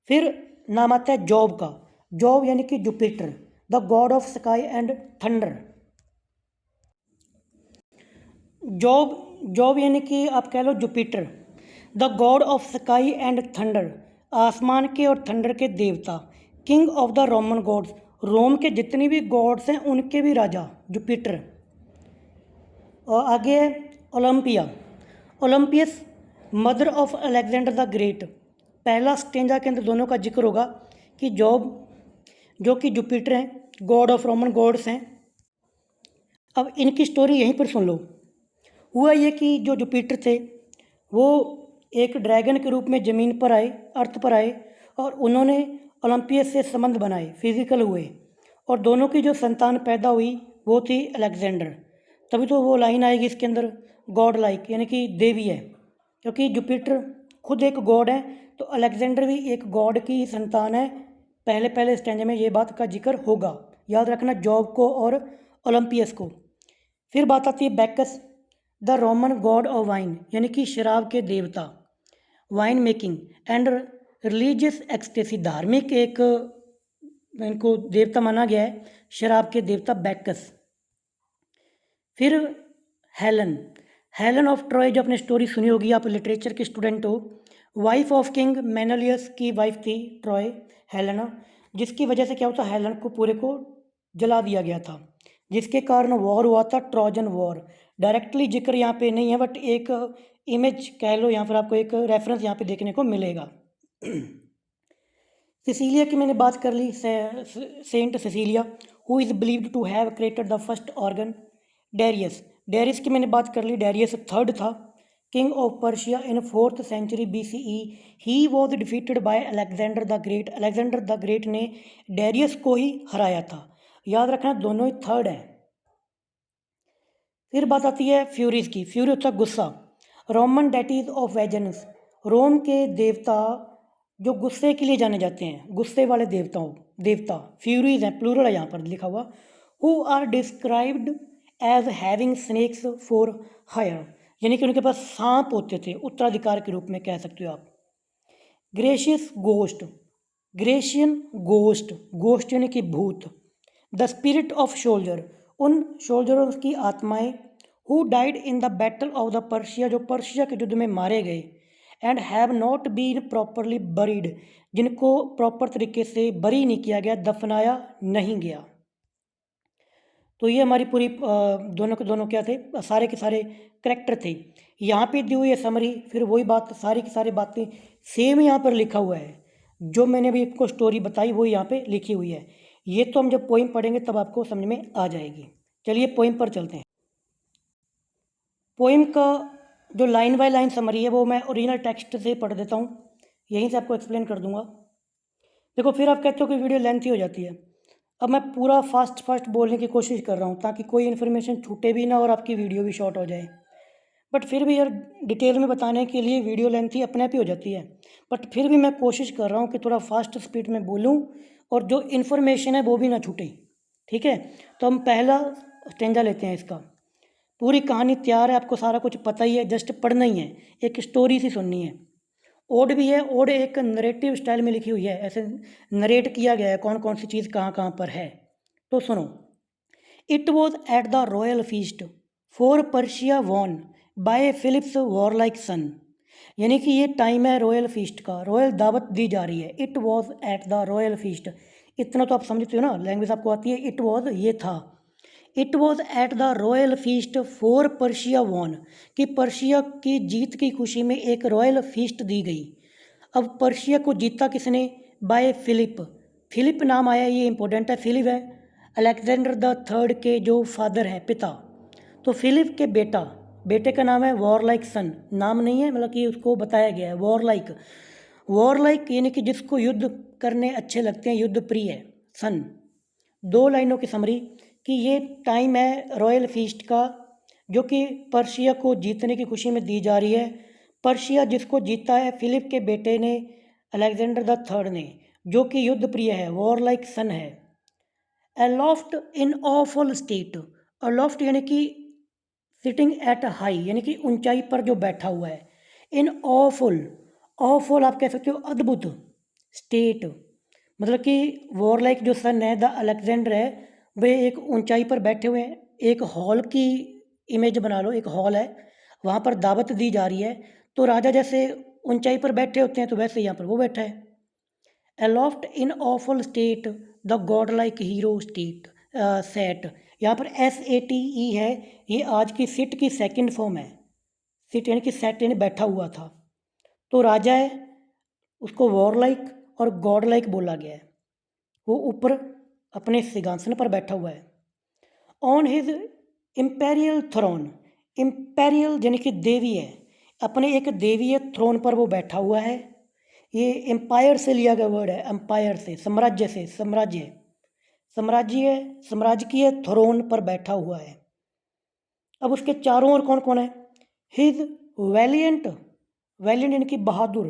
फिर नाम आता है जॉब का, जॉब यानी कि Jupiter, the god of sky and thunder. Jove, Jove यानी कि आप कह लो Jupiter, the god of sky and thunder, आसमान के और थंडर के देवता। King of the Roman gods, Rome के जितनी भी गॉड्स हैं उनके भी राजा जुपिटर। और आगे है Olympia, Olympias mother of Alexander the great. पहला स्टेंजा के अंदर दोनों का जिक्र होगा कि जॉब जो कि जुपिटर हैं, गॉड ऑफ रोमन गॉड्स हैं। अब इनकी स्टोरी यहीं पर सुन लो। हुआ ये कि जो जुपिटर थे वो एक ड्रैगन के रूप में ज़मीन पर आए, अर्थ पर आए, और उन्होंने ओलंपियस से संबंध बनाए, फिजिकल हुए, और दोनों की जो संतान पैदा हुई वो थी अलेक्जेंडर। तभी तो वो लाइन आएगी इसके अंदर, गॉड लाइक, यानी कि देवी है, क्योंकि जुपिटर खुद एक गॉड है, तो अलेक्जेंडर भी एक गॉड की संतान है। पहले पहले स्टेंज में ये बात का जिक्र होगा, याद रखना जॉब को और ओलंपियस को। फिर बात आती है Bacchus, the Roman god of wine, यानी कि शराब के देवता, wine making and religious ecstasy, धार्मिक एक इनको देवता माना गया है, शराब के देवता बैकस। फिर हेलन, हेलन ऑफ ट्रॉय, जो आपने स्टोरी सुनी होगी, आप लिटरेचर के स्टूडेंट हो, वाइफ ऑफ किंग मेनलियस की वाइफ थी ट्रॉय, हेलेना, जिसकी वजह से क्या होता, हेलन को पूरे को जला दिया गया था, जिसके कारण वॉर हुआ था, ट्रोजन वॉर। डायरेक्टली जिक्र यहाँ पे नहीं है, बट एक इमेज कह लो, यहाँ पर आपको एक रेफरेंस यहाँ पे देखने को मिलेगा। सिसिलिया की मैंने बात कर ली, saint Cecilia who is believed to have created the first organ. Darius, Darius की मैंने बात कर ली, डेरियस थर्ड था, king of Persia in 4th century BCE। He was defeated by Alexander the great. अलेक्जेंडर द ग्रेट ने डेरियस को ही हराया था। याद रखना दोनों ही थर्ड हैं। फिर बात आती है फ्यूरीज की। फ्यूरी होता है गुस्सा। रोमन डेटीज ऑफ वेजन्स, रोम के देवता जो गुस्से के लिए जाने जाते हैं, गुस्से वाले देवता फ्यूरीज हैं, प्लूरल है यहाँ पर लिखा हुआ। Who are described as having snakes for hair, यानी कि उनके पास सांप होते थे, उत्तराधिकार के रूप में कह सकते हो आप। Gracious ghost, Grecian ghost, ghost यानी कि भूत। द स्पिरिट ऑफ शोल्जर, उन शोल्जरों की आत्माएं। Who died in the battle of the Persia, जो पर्शिया के युद्ध में मारे गए। And have not been properly buried, जिनको प्रॉपर तरीके से बरी नहीं किया गया, दफनाया नहीं गया। तो ये हमारी पूरी दोनों के दोनों क्या थे, सारे के सारे करेक्टर थे। यहाँ पे दी हुई है समरी, फिर वही बात, सारी की सारी बातें सेम यहाँ पर लिखा हुआ है। जो मैंने अभी आपको स्टोरी बताई वो यहाँ पे लिखी हुई है। ये तो हम जब पोइम पढ़ेंगे तब आपको समझ में आ जाएगी। चलिए पोइम पर चलते हैं। पोइम का जो लाइन बाय लाइन समरी है वो मैं ओरिजिनल टेक्स्ट से पढ़ देता हूँ, यहीं से आपको एक्सप्लेन कर दूंगा। देखो फिर आप कहते हो कि वीडियो लेंथी हो जाती है। अब मैं पूरा फास्ट बोलने की कोशिश कर रहा हूँ ताकि कोई इन्फॉर्मेशन छूटे भी ना और आपकी वीडियो भी शॉर्ट हो जाए। बट फिर भी यार डिटेल में बताने के लिए वीडियो लेंथी अपने आप ही हो जाती है। बट फिर भी मैं कोशिश कर रहा हूँ कि थोड़ा फास्ट स्पीड में बोलूँ और जो इन्फॉर्मेशन है वो भी ना छूटे। ठीक है, तो हम पहला स्टेंजा लेते हैं इसका। पूरी कहानी तैयार है, आपको सारा कुछ पता ही है, जस्ट पढ़ना ही है, एक स्टोरी सी सुननी है। ओड भी है, ओड एक नरेटिव स्टाइल में लिखी हुई है, ऐसे नरेट किया गया है कौन कौन सी चीज़ कहाँ कहाँ पर है। तो सुनो। It was at the royal feast for Persia won by Philip's warlike son, यानी कि ये टाइम है रॉयल फीस्ट का, रॉयल दावत दी जा रही है। It was at the royal feast, इतना तो आप समझते हो ना, लैंग्वेज आपको आती है। इट वॉज ये था। It was at the royal feast for Persia won, कि पर्शिया की जीत की खुशी में एक रॉयल फीस्ट दी गई। अब पर्शिया को जीता किसने? By Philip. फिलिप नाम आया, ये इंपॉर्टेंट है। फिलिप है अलेक्जेंडर द थर्ड के जो फादर हैं, पिता। तो फिलिप के बेटे का नाम है वॉरलाइक सन, नाम नहीं है, मतलब कि उसको बताया गया है वॉरलाइक। वॉरलाइक यानी कि जिसको युद्ध करने अच्छे लगते हैं, युद्ध प्रिय है, सन। दो लाइनों की समरी कि ये टाइम है रॉयल फीस्ट का, जो कि पर्शिया को जीतने की खुशी में दी जा रही है। पर्शिया जिसको जीता है फिलिप के बेटे ने, अलेक्जेंडर द थर्ड ने, जो कि युद्ध प्रिय है, वॉर लाइक सन है। Aloft in awful state, aloft यानी कि सिटिंग एट हाई, यानी कि ऊंचाई पर जो बैठा हुआ है। इन ऑफुल, ऑफुल आप कह सकते हो अद्भुत, स्टेट मतलब कि वॉर लाइक जो सन है, द अलेक्जेंडर है, वे एक ऊंचाई पर बैठे हुए हैं। एक हॉल की इमेज बना लो, एक हॉल है, वहाँ पर दावत दी जा रही है। तो राजा जैसे ऊंचाई पर बैठे होते हैं तो वैसे यहाँ पर वो बैठा है। Aloft in awful state the godlike hero state sate, यहाँ पर SATE है, ये आज की सिट की सेकंड फॉर्म है। सिट यानी कि सेट यानी बैठा हुआ था। तो राजा है, उसको वॉर लाइक और गॉड लाइक बोला गया है। वो ऊपर अपने सिंहासन पर बैठा हुआ है। On his imperial throne, imperial यानी कि देवी है, अपने एक देवीय थ्रोन पर वो बैठा हुआ है। ये एम्पायर से लिया गया वर्ड है, एम्पायर से, साम्राज्य से, साम्राज्य थ्रोन पर बैठा हुआ है। अब उसके चारों ओर कौन कौन है? हिज वैलियंट, वैलियंट यानी कि बहादुर,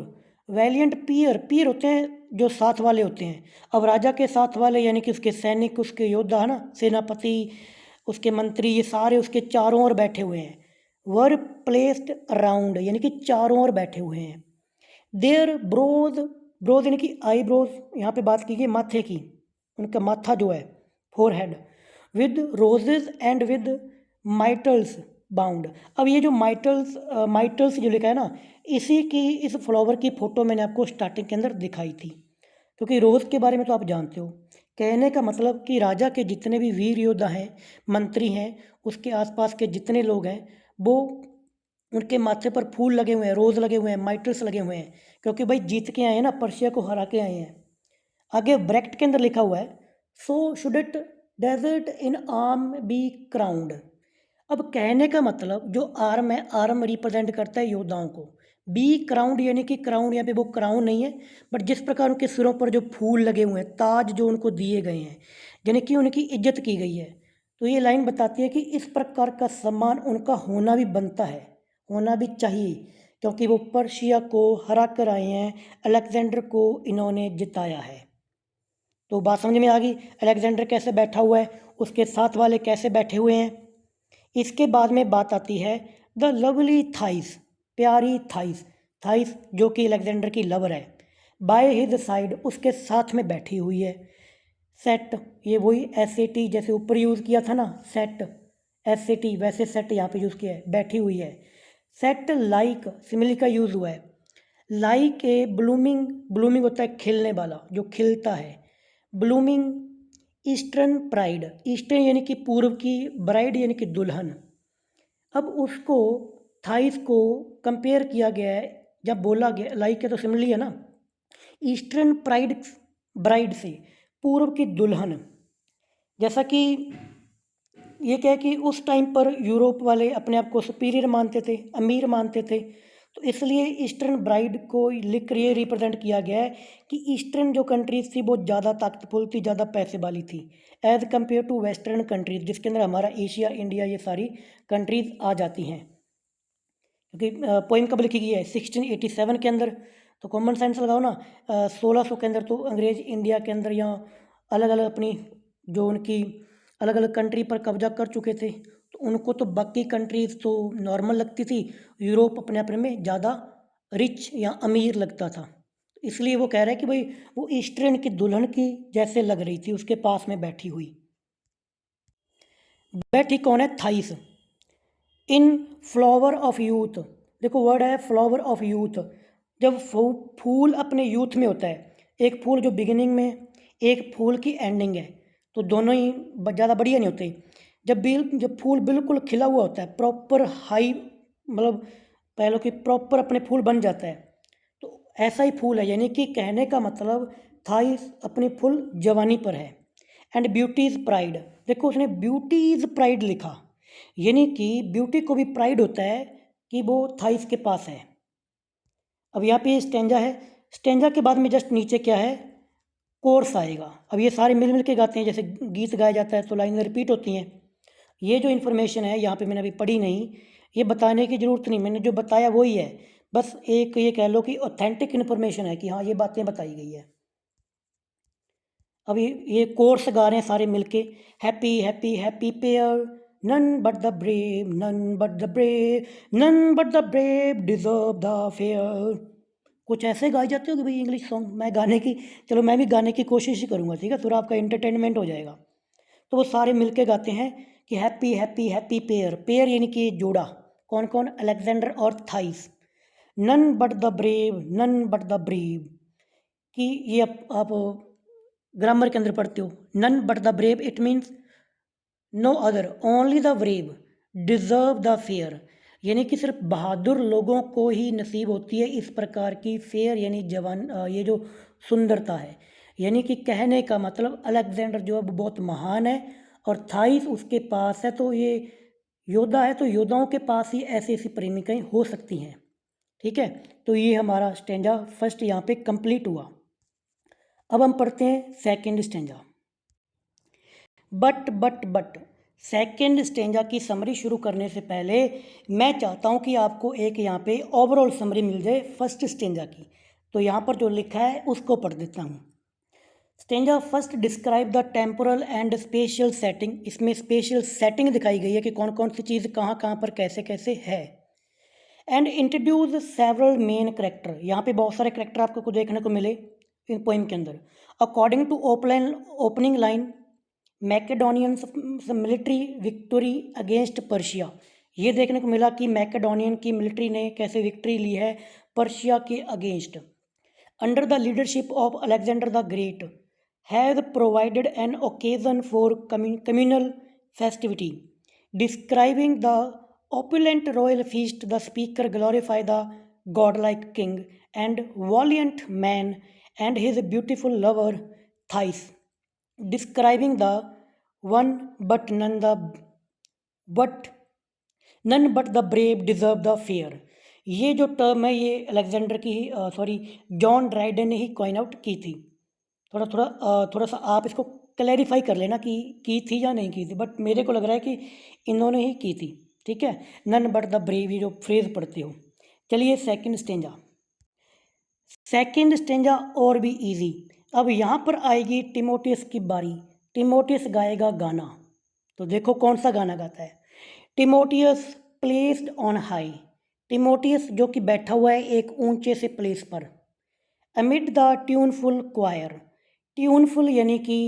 वैलियंट पीयर होते हैं जो साथ वाले होते हैं। अब राजा के साथ वाले यानी कि उसके सैनिक, उसके योद्धा है ना, सेनापति, उसके मंत्री, ये सारे उसके चारों ओर बैठे हुए हैं। वर प्लेस्ड अराउंड यानी कि चारों ओर बैठे हुए हैं। देयर ब्रोज, ब्रोज यानी कि आईब्रोज, यहाँ पे बात की गई माथे की, उनका माथा जो है, forehead, with roses and with myrtles bound. अब ये जो माइटल्स जो लिखा है ना, इसी की, इस फ्लावर की फ़ोटो मैंने आपको स्टार्टिंग के अंदर दिखाई थी, क्योंकि रोज़ के बारे में तो आप जानते हो। कहने का मतलब कि राजा के जितने भी वीर योद्धा हैं, मंत्री हैं, उसके आसपास के जितने लोग हैं, वो उनके माथे पर फूल लगे हुए हैं, रोज़ लगे हुए हैं, माइटल्स लगे हुए हैं, क्योंकि भाई जीत के आए हैं ना, पर्शिया को हरा के आए हैं। आगे ब्रैकेट के अंदर लिखा हुआ है, so should it desert in arm be crowned. अब कहने का मतलब जो आर्म है, आर्म रिप्रेजेंट करता है योद्धाओं को। बी क्राउंड यानी कि क्राउंड यहाँ पे वो क्राउन नहीं है, बट जिस प्रकार उनके सिरों पर जो फूल लगे हुए हैं, ताज जो उनको दिए गए हैं, यानी कि उनकी इज्जत की गई है। तो ये लाइन बताती है कि इस प्रकार का सम्मान उनका होना भी बनता है, होना भी चाहिए, क्योंकि वो पर्शिया को हरा कर आए हैं, अलेक्जेंडर को इन्होंने जिताया है। तो बात समझ में आ गई, अलेक्जेंडर कैसे बैठा हुआ है, उसके साथ वाले कैसे बैठे हुए हैं। इसके बाद में बात आती है द लवली थाइस, प्यारी थाइस, थाइस जो कि अलेक्जेंडर की लवर है, बाय हिज साइड उसके साथ में बैठी हुई है। सेट, ये वही SAT जैसे ऊपर यूज़ किया था ना, सेट SAT, वैसे सेट यहाँ पे यूज़ किया है, बैठी हुई है। सेट लाइक सिमिली का यूज़ हुआ है। लाइक ए ब्लूमिंग, ब्लूमिंग होता है खिलने वाला, जो खिलता है। ब्लूमिंग ईस्टर्न प्राइड, ईस्टर्न यानी कि पूर्व की, ब्राइड यानी कि दुल्हन। अब उसको थाइस को कंपेयर किया गया है, जब बोला गया लाइक है तो सिमिलरली है ना, ईस्टर्न प्राइड ब्राइड से, पूर्व की दुल्हन। जैसा कि ये क्या है कि उस टाइम पर यूरोप वाले अपने आप को सुपीरियर मानते थे, अमीर मानते थे, तो इसलिए ईस्टर्न ब्राइड को लिख कर ये रिप्रेजेंट किया गया है कि ईस्टर्न जो कंट्रीज़ थी वो ज़्यादा ताकतफुल थी, ज़्यादा पैसे वाली थी as compare to western countries, जिसके अंदर हमारा एशिया, इंडिया, ये सारी कंट्रीज़ आ जाती हैं। क्योंकि पोइम कब लिखी गई है 1687 के अंदर, तो कॉमन सेंस लगाओ ना, 1600 के अंदर तो अंग्रेज़ इंडिया के अंदर या अलग अलग अपनी जो उनकी अलग अलग कंट्री पर कब्जा कर चुके थे, तो उनको तो बाकी कंट्रीज़ तो नॉर्मल लगती थी, यूरोप अपने अपने में ज़्यादा रिच या अमीर लगता था। इसलिए वो कह रहे हैं कि भाई वो ईस्टर्न की दुल्हन की जैसे लग रही थी उसके पास में बैठी हुई। बैठी कौन है? Thighs. In flower of youth, देखो वर्ड है फ्लावर ऑफ यूथ, जब फूल अपने यूथ में होता है, एक फूल जो बिगिनिंग में, एक फूल की एंडिंग है, तो दोनों ही ज़्यादा बढ़िया नहीं होते। जब फूल बिल्कुल खिला हुआ होता है, प्रॉपर हाई, मतलब पहले कि प्रॉपर अपने फूल बन जाता है, तो ऐसा ही फूल है, यानी कि कहने का मतलब थाइस अपनी फुल जवानी पर है। एंड ब्यूटीज़ प्राइड, देखो उसने ब्यूटीज़ प्राइड लिखा, यानी कि ब्यूटी को भी प्राइड होता है कि वो थाइस के पास है। अब यहाँ पे स्टेंजा है, स्टेंजा के बाद में जस्ट नीचे क्या है, कोर्स आएगा। अब ये सारे मिल मिल के गाते हैं, जैसे गीत गाया जाता है तो लाइनें रिपीट होती हैं। ये जो इन्फॉर्मेशन है यहाँ पे मैंने अभी पढ़ी नहीं, ये बताने की ज़रूरत नहीं, मैंने जो बताया वही है, बस एक ये कह लो कि ऑथेंटिक इन्फॉर्मेशन है कि हाँ ये बातें बताई गई है। अब ये कोर्स गा रहे हैं सारे मिलके, happy happy happy pair, none but the brave, none but the brave, none but the brave deserve the fair. कुछ ऐसे गाए जाते हो कि भाई इंग्लिश सॉन्ग, मैं गाने की, चलो मैं भी गाने की कोशिश ही करूँगा, ठीक है, थोड़ा आपका इंटरटेनमेंट हो जाएगा। तो वो सारे मिलके गाते हैं कि happy happy happy pair, pair यानी कि जोड़ा, कौन कौन? अलेक्जेंडर और Thais. None but the brave, none but the brave, कि ये आप ग्रामर के अंदर पढ़ते हो, none but the brave, it means no other, only the brave deserve the fair, यानी कि सिर्फ बहादुर लोगों को ही नसीब होती है इस प्रकार की फेयर, यानी जवान, ये जो सुंदरता है। यानी कि कहने का मतलब अलेक्जेंडर जो है वो बहुत महान है, और थाइस उसके पास है, तो ये योद्धा है, तो योद्धाओं के पास ही ऐसी ऐसी प्रेमिकाएं हो सकती हैं। ठीक है, तो ये हमारा स्टेंजा फर्स्ट यहाँ पे कंप्लीट हुआ। अब हम पढ़ते हैं second stanza. But second stanza की समरी शुरू करने से पहले मैं चाहता हूँ कि आपको एक यहाँ पे ओवरऑल समरी मिल जाए फर्स्ट स्टेंजा की, तो यहाँ पर जो लिखा है उसको पढ़ देता हूँ। Stanza first describe the temporal and spatial setting, इसमें स्पेशियल सेटिंग दिखाई गई है कि कौन कौन सी चीज़ कहाँ कहाँ पर कैसे कैसे है। And introduce several main character, यहाँ पे बहुत सारे करेक्टर आपको देखने को मिले इन पोइम के अंदर। According to opening line, Macedonians military victory against Persia, ये देखने को मिला कि मैकेडोनियन की मिलिट्री ने कैसे विक्ट्री ली है पर्शिया के against. Under the leadership of Alexander the great has provided an occasion for communal festivity, describing the opulent royal feast. The speaker glorify the godlike king and valiant man and his beautiful lover Thais, describing the one but none the but none but the brave deserve the fair. ये जो टर्म है ये अलेक्जेंडर की जॉन ड्राइडन ने ही कॉइन आउट की थी। थोड़ा सा आप इसको क्लैरिफाई कर लेना कि की थी या नहीं की थी, बट मेरे को लग रहा है कि इन्होंने ही की थी। ठीक है, नन बट द ब्रेव, ये जो फ्रेज पढ़ते हो। चलिए सेकंड स्टेंजा। सेकंड स्टेंजा और भी इजी। अब यहाँ पर आएगी टिमोथियस की बारी। टिमोथियस गाएगा गाना। तो देखो कौन सा गाना गाता है। Timotheus placed on high. Timotheus जो कि बैठा हुआ है एक ऊंचे से प्लेस पर। Amid the tuneful choir. Tuneful यानी कि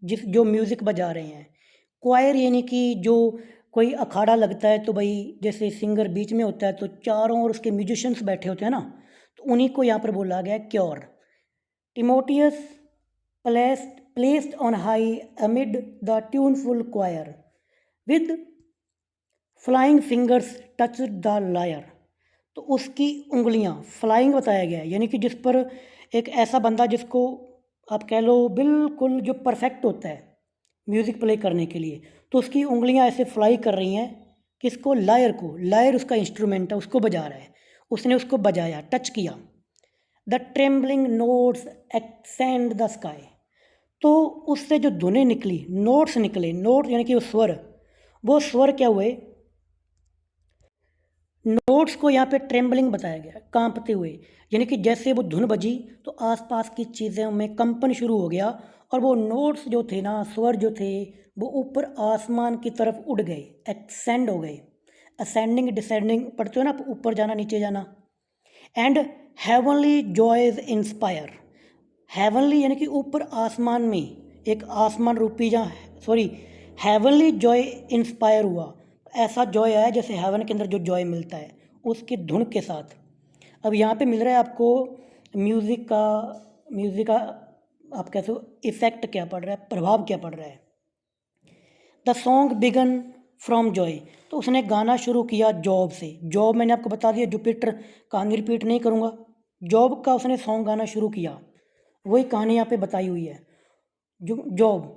जिस जो म्यूज़िक बजा रहे हैं। क्वायर यानी कि जो कोई अखाड़ा लगता है तो भाई जैसे सिंगर बीच में होता है तो चारों ओर उसके म्यूजिशियंस बैठे होते हैं ना, तो उन्हीं को यहाँ पर बोला गया choir. Timotheus placed on high amid the tuneful choir with flying fingers touch the lyre. तो उसकी उंगलियां फ्लाइंग बताया गया है, यानी कि जिस पर एक ऐसा बंदा जिसको आप कह लो बिल्कुल जो परफेक्ट होता है म्यूज़िक प्ले करने के लिए, तो उसकी उंगलियां ऐसे फ्लाई कर रही हैं। किसको? लायर को। लायर उसका इंस्ट्रूमेंट है, उसको बजा रहा है। उसने उसको बजाया, टच किया। The trembling notes Accent the sky. तो उससे जो धुनें निकली, नोट्स निकले, नोट यानी कि वो स्वर क्या हुए? नोट्स को यहाँ पे ट्रेम्बलिंग बताया गया, कांपते हुए। यानी कि जैसे वो धुन बजी तो आसपास की चीज़ों में कंपन शुरू हो गया, और वो नोट्स जो थे ना, स्वर जो थे, वो ऊपर आसमान की तरफ उड़ गए, एक्सेंड हो गए। असेंडिंग डिसेंडिंग पढ़ते हो ना, ऊपर जाना नीचे जाना। And heavenly joys inspire. Heavenly यानी कि ऊपर आसमान में एक आसमान रूपी जहाँ हेवनली जॉय इंस्पायर हुआ। ऐसा जॉय आया जैसे हेवन के अंदर जो जॉय मिलता है उसकी धुन के साथ। अब यहाँ पे मिल रहा है आपको म्यूज़िक का आप कैसे इफ़ेक्ट क्या पड़ रहा है, प्रभाव क्या पड़ रहा है। The song began from Jove. तो उसने गाना शुरू किया जॉब से। जॉब मैंने आपको बता दिया, जुपिटर, कहानी रिपीट नहीं करूँगा। जॉब का उसने सॉन्ग गाना शुरू किया, वही कहानी यहाँ पे बताई हुई है। Jove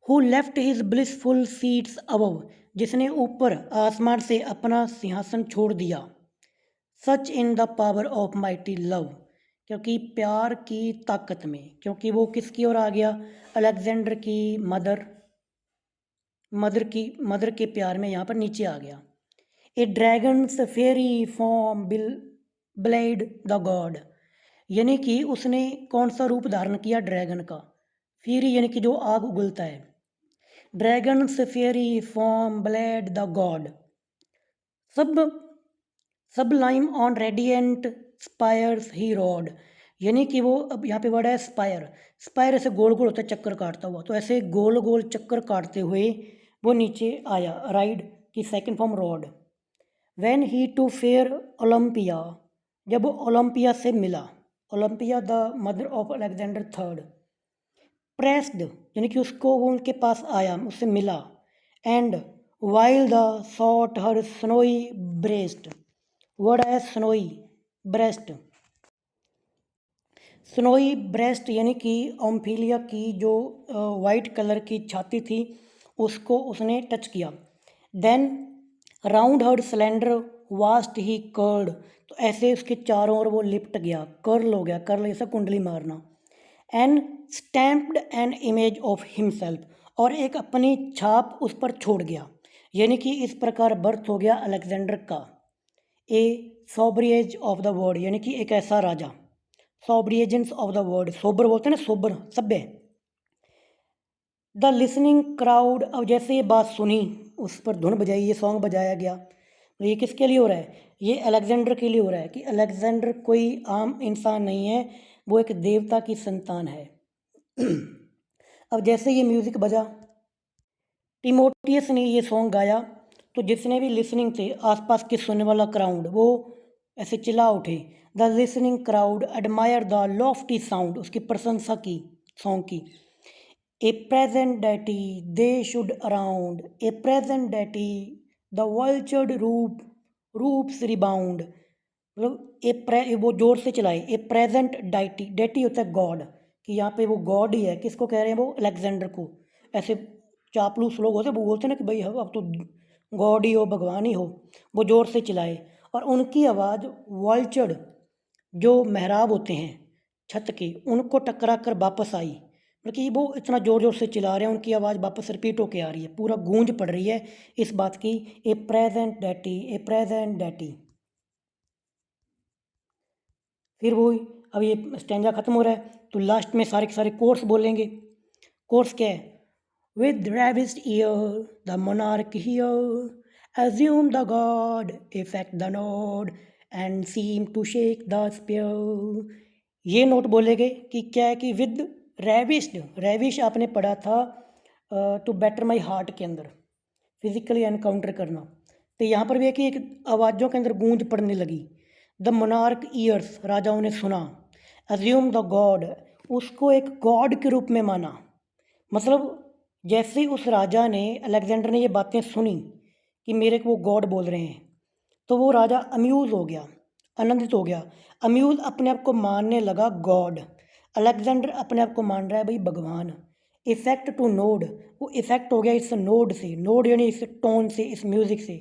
who left his blissful seats above. जिसने ऊपर आसमान से अपना सिंहासन छोड़ दिया। Such in the power of mighty love. क्योंकि प्यार की ताकत में, क्योंकि वो किसकी ओर आ गया? अलेक्जेंडर की मदर के प्यार में यहाँ पर नीचे आ गया। A dragon's fiery form belied the god. यानी कि उसने कौन सा रूप धारण किया? ड्रैगन का। फेरी यानी कि जो आग उगलता है। Dragon's fiery form belied the god. सब sublime on radiant spires he rode. यानी कि वो, अब यहाँ पे वर्ड है स्पायर। स्पायर ऐसे गोल गोल होता है चक्कर काटता हुआ, तो ऐसे गोल गोल चक्कर काटते हुए वो नीचे आया। राइड की second form rode. When he to fair Olympia. जब वो ओलंपिया से मिला। Olympia the mother of Alexander third. Pressed यानी कि उसको, वो उनके पास आया, उससे मिला। And while the sought her snowy breast. Word है स्नोई ब्रेस्ट। स्नोई ब्रेस्ट यानी कि ओम्फिलिया की जो वाइट कलर की छाती थी उसको उसने टच किया। Then round her slender waist he curled. तो ऐसे उसके चारों ओर वो लिपट गया, कर्ल हो गया। कर्ल ऐसा कुंडली मारना। And stamped an image of himself. और एक अपनी छाप उस पर छोड़ गया। यानी कि इस प्रकार बर्थ हो गया अलेक्जेंडर का। ए सोब्रिएज ऑफ द वर्ड, यानी कि एक ऐसा राजा। सोब्रिएजेंस ऑफ द वर्ड, सोबर बोलते हैं ना, सोबर, सभ्य। The listening crowd. अब जैसे ये बात सुनी, उस पर धुन बजाई, ये सॉन्ग बजाया गया, तो ये किसके लिए हो रहा है? ये अलेक्जेंडर के लिए हो रहा है कि अलेक्जेंडर कोई आम इंसान नहीं है, वो एक देवता की संतान है। अब जैसे ये म्यूज़िक बजा, टिमोथियस ने ये सॉन्ग गाया, तो जिसने भी लिसनिंग थे, आसपास के सुनने वाला क्राउड, वो ऐसे चिल्ला उठे। The listening crowd admire the lofty sound. उसकी प्रशंसा की सॉन्ग की। A present deity they shout around. A present deity the vaulted roofs rebound. मतलब वो जोर से चलाए। ए प्रेजेंट डाइटी, डैटी होता है गॉड, कि यहाँ पे वो गॉड ही है। किसको कह रहे हैं? वो अलेक्जेंडर को। ऐसे चापलूस लोग होते हैं, वो बोलते हैं ना कि भाई अब तो गॉड ही हो, भगवान ही हो, वो ज़ोर से चिल्लाए और उनकी आवाज़ वॉल्चर्ड जो मेहराब होते हैं छत के उनको टकरा कर वापस आई। मतलब कि वो इतना ज़ोर ज़ोर से चिल्ला रहे हैं, उनकी आवाज़ वापस रिपीट होके आ रही है, पूरा गूंज पड़ रही है इस बात की, ए प्रेजेंट डैटी, ए प्रेजेंट डैटी। फिर वो अब ये स्टैंजा ख़त्म हो रहा है तो लास्ट में सारे के सारे कोर्स बोलेंगे। कोर्स क्या है? With ravished ear, the monarch hear, assume the god, effect the nod, and seem to shake the spear। ये नोट बोलेगे कि क्या है कि विद रेविश्ड, रेविश आपने पढ़ा था टू बेटर माई हार्ट के अंदर, फिजिकली एनकाउंटर करना। तो यहाँ पर भी है कि एक आवाज़ों के अंदर गूंज पड़ने लगी। द मोनार्क ईयर्स, राजाओं ने सुना। अज्यूम द गॉड, उसको एक गॉड के रूप में माना। मतलब जैसे ही उस राजा ने, अलेक्जेंडर ने ये बातें सुनी कि मेरे को वो गॉड बोल रहे हैं, तो वो राजा अम्यूज़ हो गया, आनंदित हो गया। अम्यूज़ अपने आप को मानने लगा गॉड, अलेक्जेंडर अपने आप को मान रहा है भाई भगवान। इफेक्ट टू नोड, वो इफेक्ट हो गया इस नोड से, नोड यानी इस टोन से, इस म्यूज़िक से।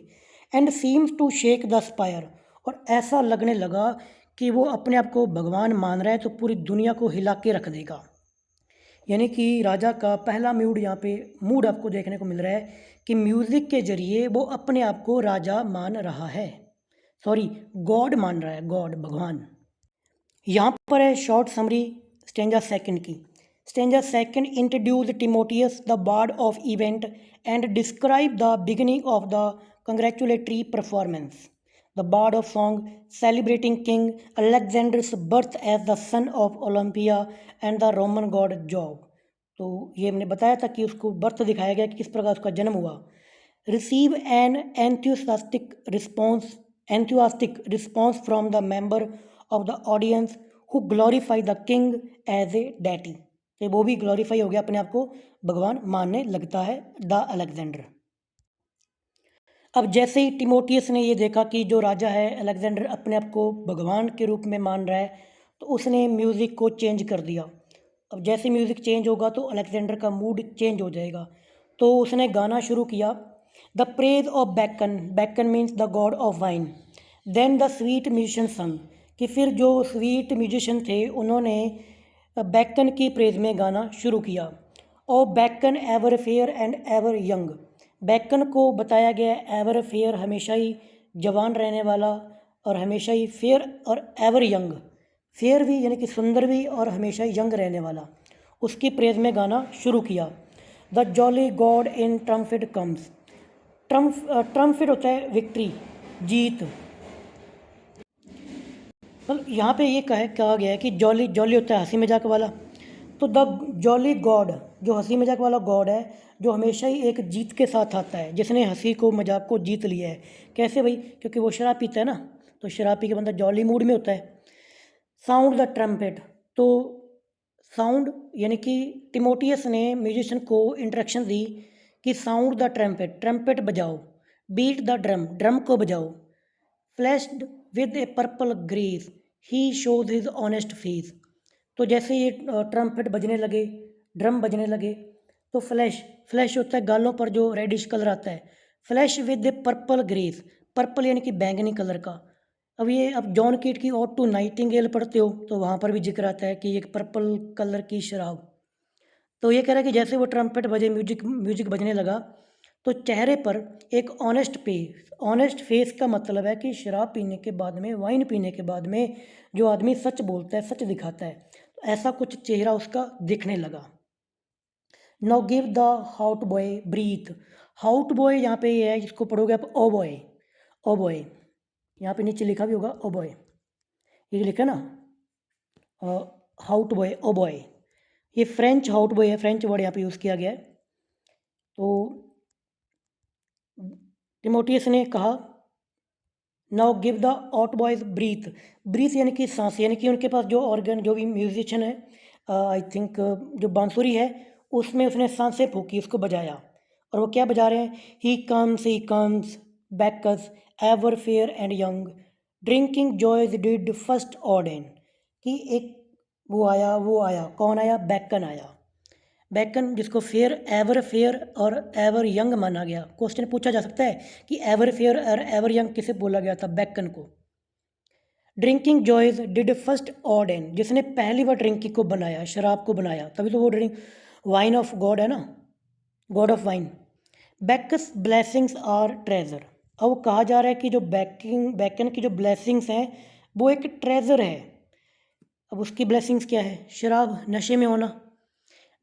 And seems to shake the spire, और ऐसा लगने लगा कि वो अपने आप को भगवान मान रहा है तो पूरी दुनिया को हिला के रख देगा। यानी कि राजा का पहला यहाँ पे मूड आपको देखने को मिल रहा है कि म्यूज़िक के ज़रिए वो अपने आप को राजा मान रहा है, सॉरी गॉड मान रहा है, गॉड भगवान। यहाँ पर है शॉर्ट समरी स्टेंजा सेकंड की। Stanza second introduce Timotheus the bard of event and describe the beginning of the congratulatory performance. The bard of song celebrating king Alexander's birth as the son of Olympia and the Roman god Jove. तो ये हमने बताया था कि उसको बर्थ दिखाया गया कि किस प्रकार उसका जन्म हुआ। Receive an enthusiastic response from the member of the audience who glorify the king as a deity। तो वो भी ग्लोरीफाई हो गया, अपने आप को भगवान मानने लगता है द अलेक्जेंडर। अब जैसे ही टिमोथियस ने ये देखा कि जो राजा है अलेक्जेंडर अपने आप को भगवान के रूप में मान रहा है, तो उसने म्यूज़िक को चेंज कर दिया। अब जैसे म्यूज़िक चेंज होगा तो अलेक्जेंडर का मूड चेंज हो जाएगा। तो उसने गाना शुरू किया, the praise of Bacchus, Bacchus means the god of wine. Then the sweet musician sung, कि फिर जो स्वीट म्यूजिशियन थे उन्होंने बैकन की प्रेज में गाना शुरू किया। O Bacchus ever fair and ever young, Bacchus को बताया गया एवर फेयर हमेशा ही जवान रहने वाला, और हमेशा ही फेयर और एवर यंग, फेयर भी यानी कि सुंदर भी और हमेशा यंग रहने वाला, उसकी प्रेज में गाना शुरू किया। The jolly god in triumph comes, triumph होता है विक्ट्री, जीत। मतलब यहाँ पे ये कहा गया है कि जॉली, जॉली होता है हंसी मजाक वाला, तो द जॉली गॉड जो हंसी मजाक वाला गॉड है, जो हमेशा ही एक जीत के साथ आता है, जिसने हंसी को मजाक को जीत लिया है। कैसे भाई? क्योंकि वो शराब पीता है ना, तो शराब पी के बंदा जॉली मूड में होता है। साउंड द ट्रम्पेट, तो साउंड यानी कि टिमोथियस ने म्यूजिशियन को इंस्ट्रक्शन दी कि साउंड द ट्रम्पेट, ट्रम्पेट बजाओ। बीट द ड्रम, ड्रम को बजाओ। Flashed with A purple grace he shows his honest face, तो जैसे ये ट्रम्पेट बजने लगे, ड्रम बजने लगे, तो फ्लैश, फ्लैश होता है गालों पर जो रेडिश कलर आता है। Flash with A purple grace, purple यानी कि बैंगनी कलर का। अब जॉन कीट की ऑड टू नाइटिंगेल पढ़ते हो तो वहाँ पर भी जिक्र आता है कि एक पर्पल कलर की शराब। तो ये कह रहा है कि जैसे वो ट्रम्पेट बजे, म्यूजिक म्यूजिक बजने लगा, तो चेहरे पर एक ऑनेस्ट फेस, ऑनेस्ट फेस का मतलब है कि शराब पीने के बाद में, वाइन पीने के बाद में जो आदमी सच बोलता है, सच दिखाता है, तो ऐसा कुछ चेहरा उसका दिखने लगा। Now give the hautboys breath, hautboy यहाँ पे ये है, जिसको पढ़ोगे आप ओ बॉय, ओ बॉय, यहाँ पे नीचे लिखा भी होगा ओ बॉय, ये लिखा ना हाउट बॉय, ओ बॉय, ये फ्रेंच हाउट बॉय है, फ्रेंच वर्ड यहाँ पे यूज़ किया गया है। तो टिमोथियस ने कहा now give the hautboys breath, breath यानी कि सांस, यानी कि उनके पास जो ऑर्गन, जो भी म्यूजिशियन है, आई थिंक जो बांसुरी है, उसमें उसने सांसें फूकी, उसको बजाया। और वो क्या बजा रहे हैं? He comes Bacchus ever fair and young drinking joys did first ordain, कि एक वो आया, वो आया, कौन आया? बैकन आया। बैकन जिसको फेयर और एवर यंग माना गया। क्वेश्चन पूछा जा सकता है कि एवर फेयर और एवर यंग किसे बोला गया था? बैकन को। Drinking joys did first ordained, जिसने पहली बार ड्रिंकिंग को बनाया, शराब को बनाया, तभी तो वो ड्रिंक वाइन ऑफ गॉड है ना, god of wine. Bacchus blessings are treasure. अब वो कहा जा रहा है कि जो बैकन की जो ब्लेसिंग्स हैं वो एक ट्रेजर है। अब उसकी ब्लेसिंग्स क्या है? शराब, नशे में होना।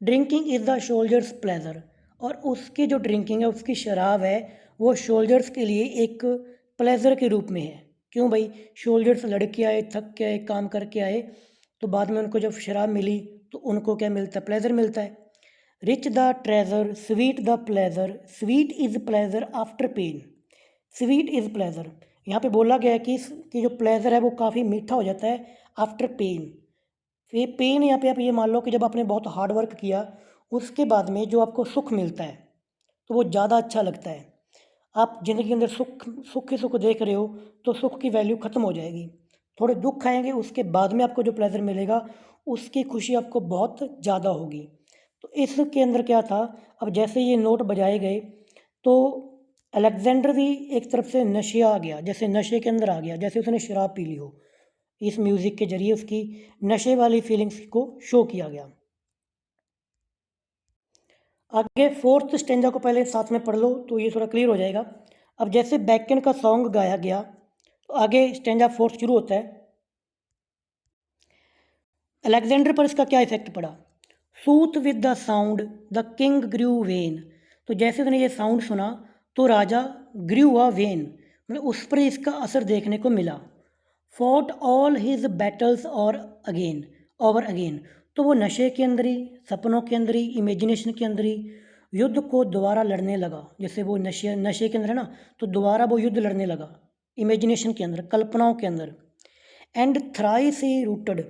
Drinking is the soldiers pleasure, और उसकी जो ड्रिंकिंग है, उसकी शराब है, वो शोल्जर्स के लिए एक प्लेजर के रूप में है। क्यों भाई? शोल्जर्स लड़के आए, थक के आए, काम करके आए, तो बाद में उनको जब शराब मिली तो उनको क्या मिलता है? प्लेजर मिलता है। Rich the treasure, sweet the pleasure, sweet is pleasure after pain. Sweet is pleasure, यहाँ पे बोला गया है कि जो प्लेजर है वो काफ़ी मीठा हो जाता है आफ्टर पेन। ये पेन, यहाँ पे आप ये मान लो कि जब आपने बहुत हार्ड वर्क किया उसके बाद में जो आपको सुख मिलता है तो वो ज़्यादा अच्छा लगता है। आप ज़िंदगी के अंदर सुख ही सुख देख रहे हो तो सुख की वैल्यू ख़त्म हो जाएगी। थोड़े दुख आएंगे, उसके बाद में आपको जो प्लेजर मिलेगा उसकी खुशी आपको बहुत ज़्यादा होगी। तो इसके अंदर क्या था, अब जैसे ये नोट बजाए गए तो अलेक्जेंडर भी एक तरफ से नशे आ गया, जैसे नशे के अंदर आ गया, जैसे उसने शराब पी ली हो। इस म्यूज़िक के जरिए उसकी नशे वाली फीलिंग्स को शो किया गया। आगे फोर्थ स्टेंजा को पहले साथ में पढ़ लो तो ये थोड़ा क्लियर हो जाएगा। अब जैसे बैकन का सॉन्ग गाया गया तो आगे स्टेंजा फोर्थ शुरू होता है। अलेक्जेंडर पर इसका क्या इफेक्ट पड़ा? Soothed with the sound the king grew vain. तो जैसे उसने ये साउंड सुना तो राजा ग्रू हुआ वेन, मतलब उस पर इसका असर देखने को मिला। फॉट ऑल हिज बैटल्स और अगेन ओवर अगेन, तो वो नशे के अंदर ही, सपनों के अंदर ही, इमेजिनेशन के अंदर ही युद्ध को दोबारा लड़ने लगा। जैसे वो नशे के अंदर है ना, तो दोबारा वो युद्ध लड़ने लगा इमेजिनेशन के अंदर, कल्पनाओं के अंदर। And thrice he routed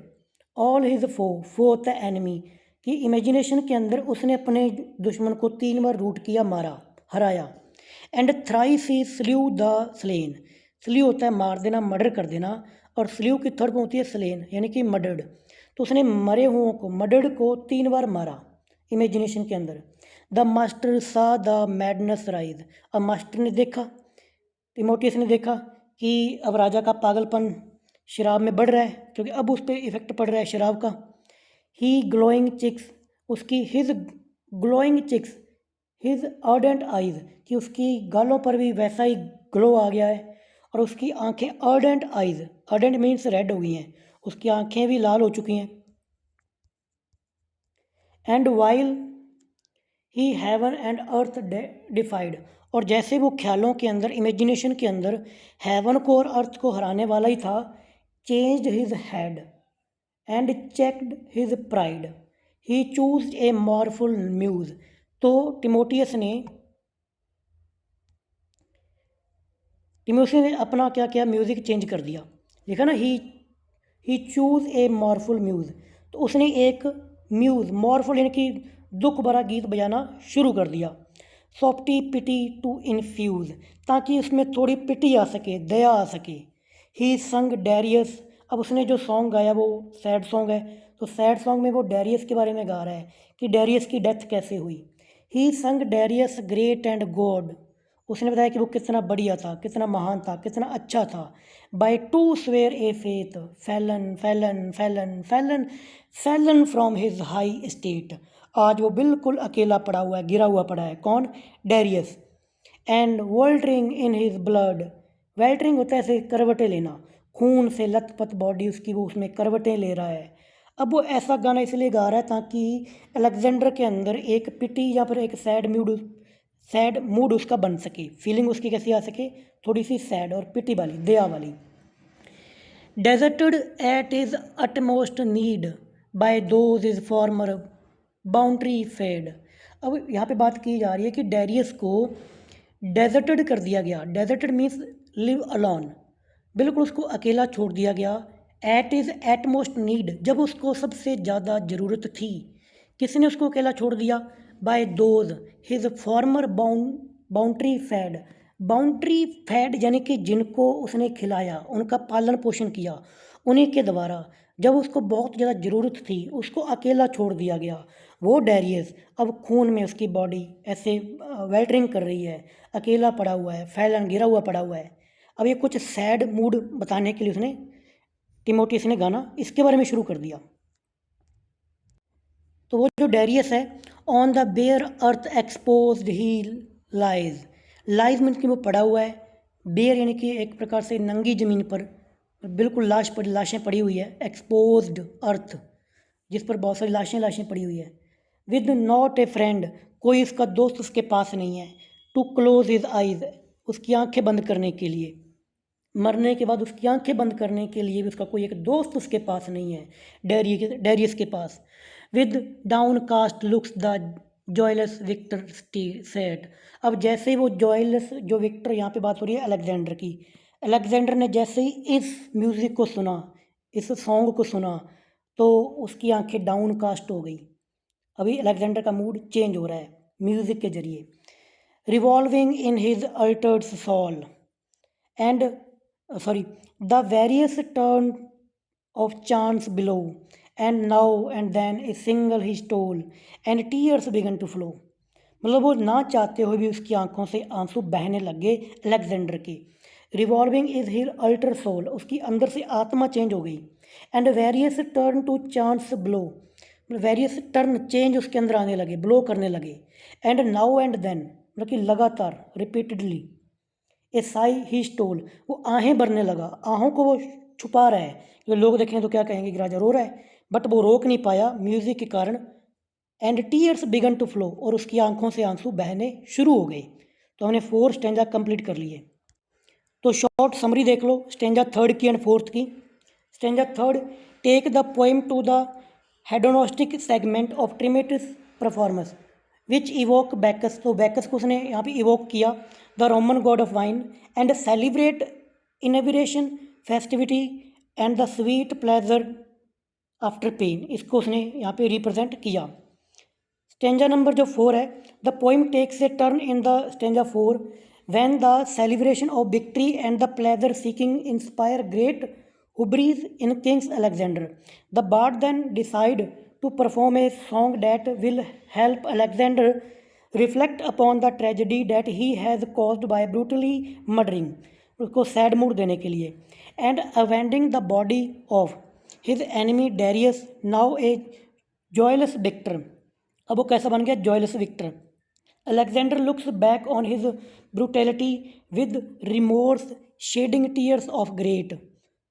all his foe the enemy, कि इमेजिनेशन के अंदर उसने अपने दुश्मन को 3 बार रूट किया, मारा, हराया। And thrice he slew the slain, slew होता है मार देना, मर्डर कर देना, और स्ल्यू की थर्ड होती है स्लेन, यानी कि मर्डर्ड। तो उसने मरे हुओं को, मर्डर्ड को 3 बार मारा इमेजिनेशन के अंदर। द मास्टर सा द मैडनेस राइज, अब मास्टर ने देखा, टिमोथियस ने देखा कि अब राजा का पागलपन शराब में बढ़ रहा है, क्योंकि अब उस पर इफ़ेक्ट पड़ रहा है शराब का। ही ग्लोइंग चिक्स, उसकी his glowing cheeks, his ardent eyes, कि उसकी गालों पर भी वैसा ही ग्लो आ गया है, और उसकी आंखें ardent eyes, ardent means red हो गई हैं, उसकी आंखें भी लाल हो चुकी हैं। And while he heaven and earth defied, और जैसे वो ख्यालों के अंदर, इमेजिनेशन के अंदर हेवन को और अर्थ को हराने वाला ही था, changed his head and checked his pride, he chose a mournful muse. तो टिमोथियस ने अपना क्या किया? म्यूज़िक चेंज कर दिया। देखा ना, ही चूज ए मॉरफुल म्यूज़, तो उसने एक म्यूज़, मॉरफुल यानी कि दुख भरा गीत बजाना शुरू कर दिया। सॉफ्टी पिटी टू इन्फ्यूज़, ताकि उसमें थोड़ी पिटी आ सके, दया आ सके। ही संग डैरियस, अब उसने जो सॉन्ग गाया वो सैड सॉन्ग है, तो सैड सॉन्ग में वो डैरियस के बारे में गा रहा है कि डैरियस की डेथ कैसे हुई। ही संग डैरियस ग्रेट एंड गॉड, उसने बताया कि वो कितना बढ़िया था, कितना महान था, कितना अच्छा था। By two swear a faith Fallon Fallon Fallon Fallon Fallon from his high state, आज वो बिल्कुल अकेला पड़ा हुआ है, गिरा हुआ पड़ा है। कौन? Darius. And weltering in his blood, weltering होता है ऐसे करवटें लेना, खून से लथपथ बॉडी उसकी, वो उसमें करवटें ले रहा है। अब वो ऐसा गाना इसलिए गा रहा है ताकि अलेक्जेंडर के अंदर एक पिटी या फिर एक सैड मूड उसका बन सके, फीलिंग उसकी कैसी आ सके, थोड़ी सी सैड और पिटी वाली, दया वाली। Deserted at his utmost need by those his former boundary fed. अब यहाँ पे बात की जा रही है कि डैरियस को डेजर्टेड कर दिया गया। डेजर्टेड मीन्स लिव अलॉन, बिल्कुल उसको अकेला छोड़ दिया गया। एट इज़ एटमोस्ट नीड, जब उसको सबसे ज़्यादा ज़रूरत थी। किसने उसको अकेला छोड़ दिया? By those his former boundary fed, boundary fed यानी कि जिनको उसने खिलाया, उनका पालन पोषण किया, उन्हीं के द्वारा जब उसको बहुत ज़्यादा ज़रूरत थी उसको अकेला छोड़ दिया गया। वो डैरियस अब खून में उसकी बॉडी ऐसे वेल्टरिंग कर रही है, अकेला पड़ा हुआ है, फैलन गिरा हुआ पड़ा हुआ है। अब ये कुछ सैड मूड बताने के लिए उसने टिमोथियस ने गाना इसके बारे में शुरू कर दिया। तो वो जो डैरियस है, on the bare earth exposed he lies, lies mean कि वो पड़ा हुआ है, बेयर यानी कि एक प्रकार से नंगी ज़मीन पर बिल्कुल लाशें पड़ी हुई है, एक्सपोज्ड अर्थ जिस पर बहुत सारी लाशें पड़ी हुई है। विद नॉट ए फ्रेंड, कोई उसका दोस्त उसके पास नहीं है। टू क्लोज हिज आइज, उसकी आंखें बंद करने के लिए, मरने के बाद उसकी आंखें बंद करने के लिए भी उसका कोई एक दोस्त उसके पास नहीं है, डैरियस के पास। With downcast looks the joyless victor sat, अब जैसे ही वो जॉयलेस, जो विक्टर, यहाँ पे बात हो रही है अलेक्जेंडर की, अलेक्जेंडर ने जैसे ही इस म्यूज़िक को सुना, इस सॉन्ग को सुना, तो उसकी आंखें डाउन कास्ट हो गई। अभी अलेक्जेंडर का मूड चेंज हो रहा है म्यूज़िक के जरिए। Revolving in his altered soul and the various turn of chance below, and now and then a single he stole and tears began to flow, मतलब वो ना चाहते हुए भी उसकी आंखों से आंसू बहने लगे अलेक्जेंडर के। Revolving is her alter soul, उसकी अंदर से आत्मा चेंज हो गई। And various turn to chance blow, various turn change उसके अंदर आने लगे, ब्लो करने लगे। एंड नाउ एंड देन, मतलब कि लगातार repeatedly, A Sai he stole, वो आहें भरने लगा, आहों को वो छुपा रहा है कि लोग देखें तो क्या कहेंगे कि राजा रो रहा है, बट वो रोक नहीं पाया म्यूज़िक के कारण। And tears began to flow, और उसकी आंखों से आंसू बहने शुरू हो गए। तो हमने 4 स्टेंजा कंप्लीट कर लिए। तो शॉर्ट समरी देख लो स्टेंजा थर्ड की एंड फोर्थ की। Stanza third, take the poem to the hedonistic segment of Timotheus performance which evoke Bacchus, तो बैकस को उसने यहाँ पे इवोक किया, the Roman god of wine, and celebrate inebriation festivity and the sweet pleasure after pain, इसको उसने यहाँ पे रिप्रेजेंट किया। स्टेंजा नंबर जो 4 है, the poem takes a turn in the stanza 4 when the celebration of victory and the pleasure seeking inspire great hubris in King Alexander. The bard then decide to perform a song that will help Alexander reflect upon the tragedy that he has caused by brutally murdering, उसको सैड मूड देने के लिए, and avenging the body of his enemy Darius, now a joyless victor। अब वो कैसा बन गया, joyless victor. Alexander looks back on his brutality with remorse shedding tears of great,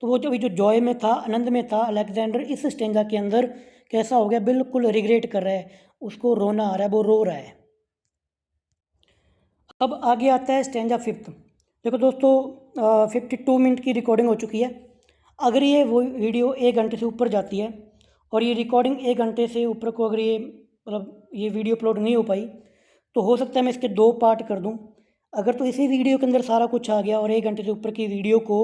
तो वो जो जॉय में था, आनंद में था, अलेक्जेंडर इस स्टेंजा के अंदर कैसा हो गया, बिल्कुल रिग्रेट कर रहा है, उसको रोना आ रहा है, वो रो रहा है। अब आगे आता है स्टेंजा फिफ्थ। देखो दोस्तों, 52 मिनट की रिकॉर्डिंग हो चुकी है। अगर ये वो वीडियो 1 घंटे से ऊपर जाती है और ये रिकॉर्डिंग 1 घंटे से ऊपर को अगर ये मतलब ये वीडियो अपलोड नहीं हो पाई, तो हो सकता है मैं इसके 2 पार्ट कर दूं। अगर तो इसी वीडियो के अंदर सारा कुछ आ गया और 1 घंटे से ऊपर की वीडियो को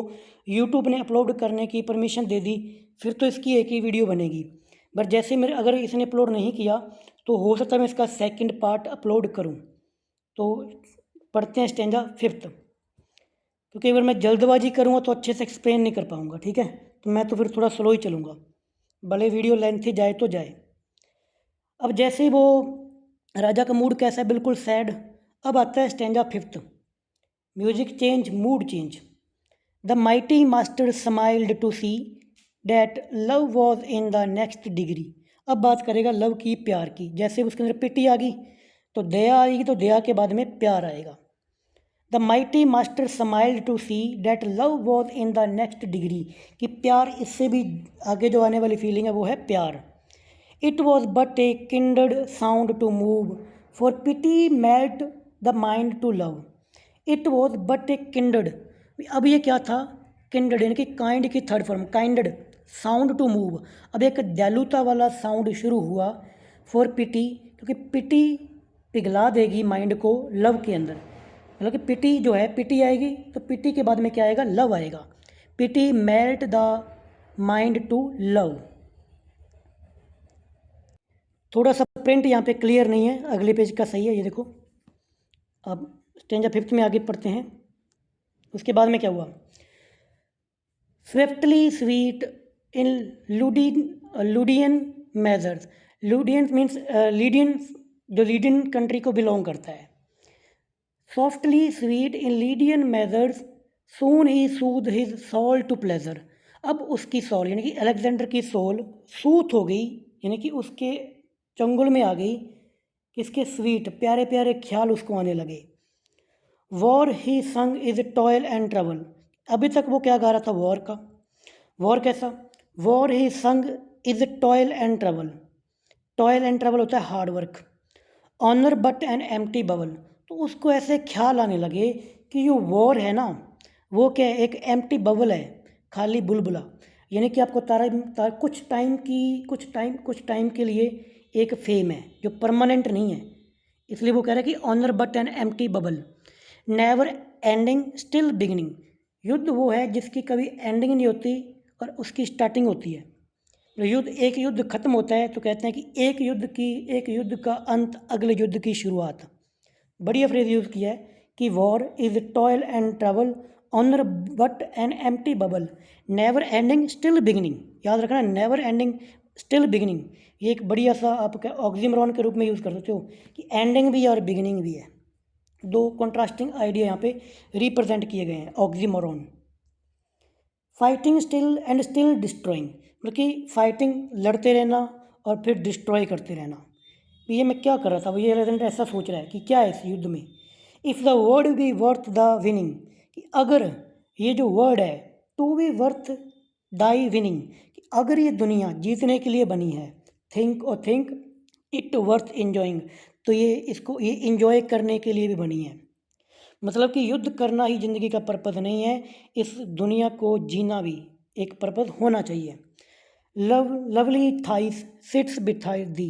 यूट्यूब ने अपलोड करने की परमिशन दे दी, फिर तो इसकी एक ही वीडियो बनेगी। बट जैसे मेरे अगर इसने अपलोड नहीं किया, तो हो सकता है मैं इसका सेकंड पार्ट अपलोड करूं। तो पढ़ते हैं स्टेंजा फिफ्थ, क्योंकि अगर मैं जल्दबाजी करूँगा तो अच्छे से एक्सप्लेन नहीं कर पाऊँगा, ठीक है। तो मैं तो फिर थोड़ा स्लो ही चलूँगा, भले वीडियो लेंथी जाए तो जाए। अब जैसे ही वो राजा का मूड कैसा है, बिल्कुल सैड। अब आता है stanza fifth, music change, mood change. The mighty master smiled to see that love was in the next degree. अब बात करेगा लव की, प्यार की। जैसे उसके अंदर पिटी आ गई तो दया आएगी, तो दया के बाद में प्यार आएगा। The mighty master smiled to see that love was in the next degree, कि प्यार इससे भी आगे जो आने वाली फीलिंग है वो है प्यार। It was but a kindred sound to move, for pity melt the mind to love. It was but a kindred, अब ये क्या था, kindred यानी कि काइंड की third form, kindred sound to move. अब एक दयालुता वाला साउंड शुरू हुआ, फॉर पिटी, क्योंकि पिटी पिघला देगी माइंड को लव के अंदर। मतलब कि पिटी जो है, पिटी आएगी तो पिटी के बाद में क्या आएगा, लव आएगा। Pity melt the mind to love. थोड़ा सा प्रिंट यहाँ पे क्लियर नहीं है, अगले पेज का सही है, ये देखो। अब स्टेंजा फिफ्थ में आगे पढ़ते हैं। उसके बाद में क्या हुआ, swiftly sweet in Lydian measures, Lydians means Lydians, जो लीडियन कंट्री को बिलोंग करता है। Softly sweet in Lydian measures soon he soothed his soul to pleasure. अब उसकी सोल यानी कि अलेक्जेंडर की सोल सूथ हो गई, यानी कि उसके चंगुल में आ गई, किसके स्वीट प्यारे प्यारे ख्याल उसको आने लगे। War he sung is toil and trouble. अभी तक वो क्या गा रहा था, वॉर का। वॉर कैसा, war he sung is toil and trouble. Toil and trouble होता है hard work. Honour but an empty bubble, तो उसको ऐसे ख्याल आने लगे कि जो वॉर है ना, वो क्या है, एक एम्प्टी बबल है, खाली बुलबुला। यानी कि आपको कुछ टाइम के लिए एक फेम है जो परमानेंट नहीं है, इसलिए वो कह रहा है कि honour but an empty bubble, never ending still beginning. युद्ध वो है जिसकी कभी एंडिंग नहीं होती और उसकी स्टार्टिंग होती है। तो एक युद्ध खत्म होता है तो कहते हैं कि एक युद्ध का अंत अगले युद्ध की शुरुआत। बढ़िया फ्रेज यूज़ किया है कि war is toil and trouble, honour but an empty bubble, never ending still beginning. याद रखना, नेवर एंडिंग स्टिल बिगिनिंग, ये एक बढ़िया सा आप ऑक्सीमोरॉन के रूप में यूज़ कर सकते हो कि एंडिंग भी है और बिगिनिंग भी है। दो कॉन्ट्रास्टिंग आइडिया यहाँ पे रिप्रेजेंट किए गए हैं, oxymoron. Fighting still and still destroying, मतलब कि फाइटिंग लड़ते रहना और फिर डिस्ट्रॉय करते रहना। ये मैं क्या कर रहा था, ये एलेक्जेंडर ऐसा सोच रहा है कि क्या है इस युद्ध में। If the world be worth the winning, कि अगर ये जो वर्ड है to be worth thy winning, कि अगर ये दुनिया जीतने के लिए बनी है, थिंक इट वर्थ इंजॉइंग, तो ये इंजॉय करने के लिए भी बनी है। मतलब कि युद्ध करना ही ज़िंदगी का पर्पज़ नहीं है, इस दुनिया को जीना भी एक पर्पज़ होना चाहिए। Lovely Thais sits beside thee,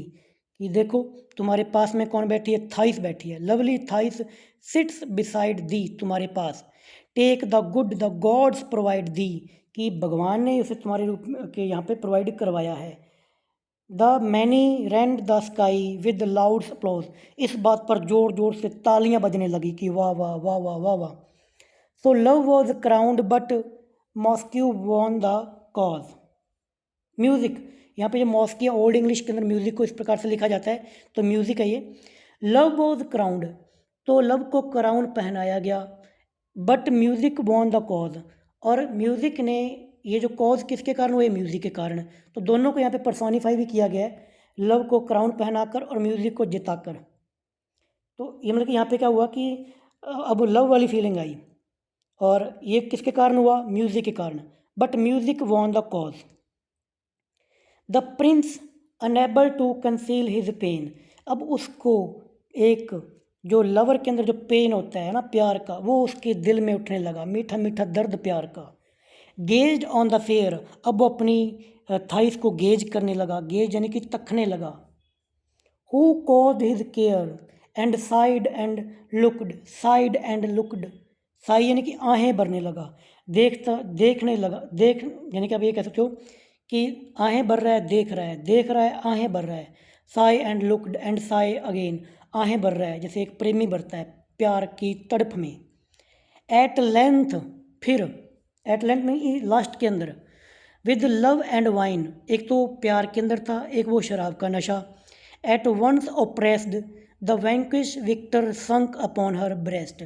कि देखो तुम्हारे पास में कौन बैठी है, थाइस बैठी है। Lovely Thais sits beside thee, तुम्हारे पास। Take the good the gods provide thee, कि भगवान ने उसे तुम्हारे रूप के यहाँ पे प्रोवाइड करवाया है। The many red the sky with loud applause, इस बात पर जोर जोर से तालियां बजने लगी कि वाह वाह वाह वाह वाह वाह। So love was crowned but mosque von the cause. Music, यहाँ पे जो मॉस्की ओल्ड इंग्लिश के अंदर म्यूज़िक को इस प्रकार से लिखा जाता है, तो म्यूज़िक है ये। लव वॉज क्राउंड, तो लव को क्राउन पहनाया गया, but music won the cause, और म्यूज़िक ने ये जो कॉज किसके कारण हुए, म्यूज़िक के कारण। तो दोनों को यहाँ पे पर्सोनीफाई भी किया गया है, लव को क्राउन पहनाकर और म्यूज़िक को जिताकर। तो ये मतलब कि यहाँ पे क्या हुआ कि अब लव वाली फीलिंग आई, और ये किसके कारण हुआ, म्यूज़िक के कारण। But music won the cause. The prince unable to conceal his pain, अब उसको एक जो लवर के अंदर जो पेन होता है ना प्यार का, वो उसके दिल में उठने लगा, मीठा मीठा दर्द प्यार का। गेज्ड ऑन द फेयर, अब वो अपनी थाइस को गेज करने लगा, गेज यानी कि तकने लगा। Who cause his care and side and looked, Sai यानी कि आहें भरने लगा, देखने लगा, यानी कि आप ये कह सकते हो कि आहें भर रहा है, देख रहा है, आहें भर रहा है। Sai and looked and Sai again, आहें भर रहा है जैसे एक प्रेमी भरता है प्यार की तड़प में। एट लेंथ, फिर एट लेंथ में लास्ट के अंदर। विद लव एंड वाइन, एक तो प्यार के अंदर था, एक वो शराब का नशा। At once oppressed the vanquished victor sunk upon her breast,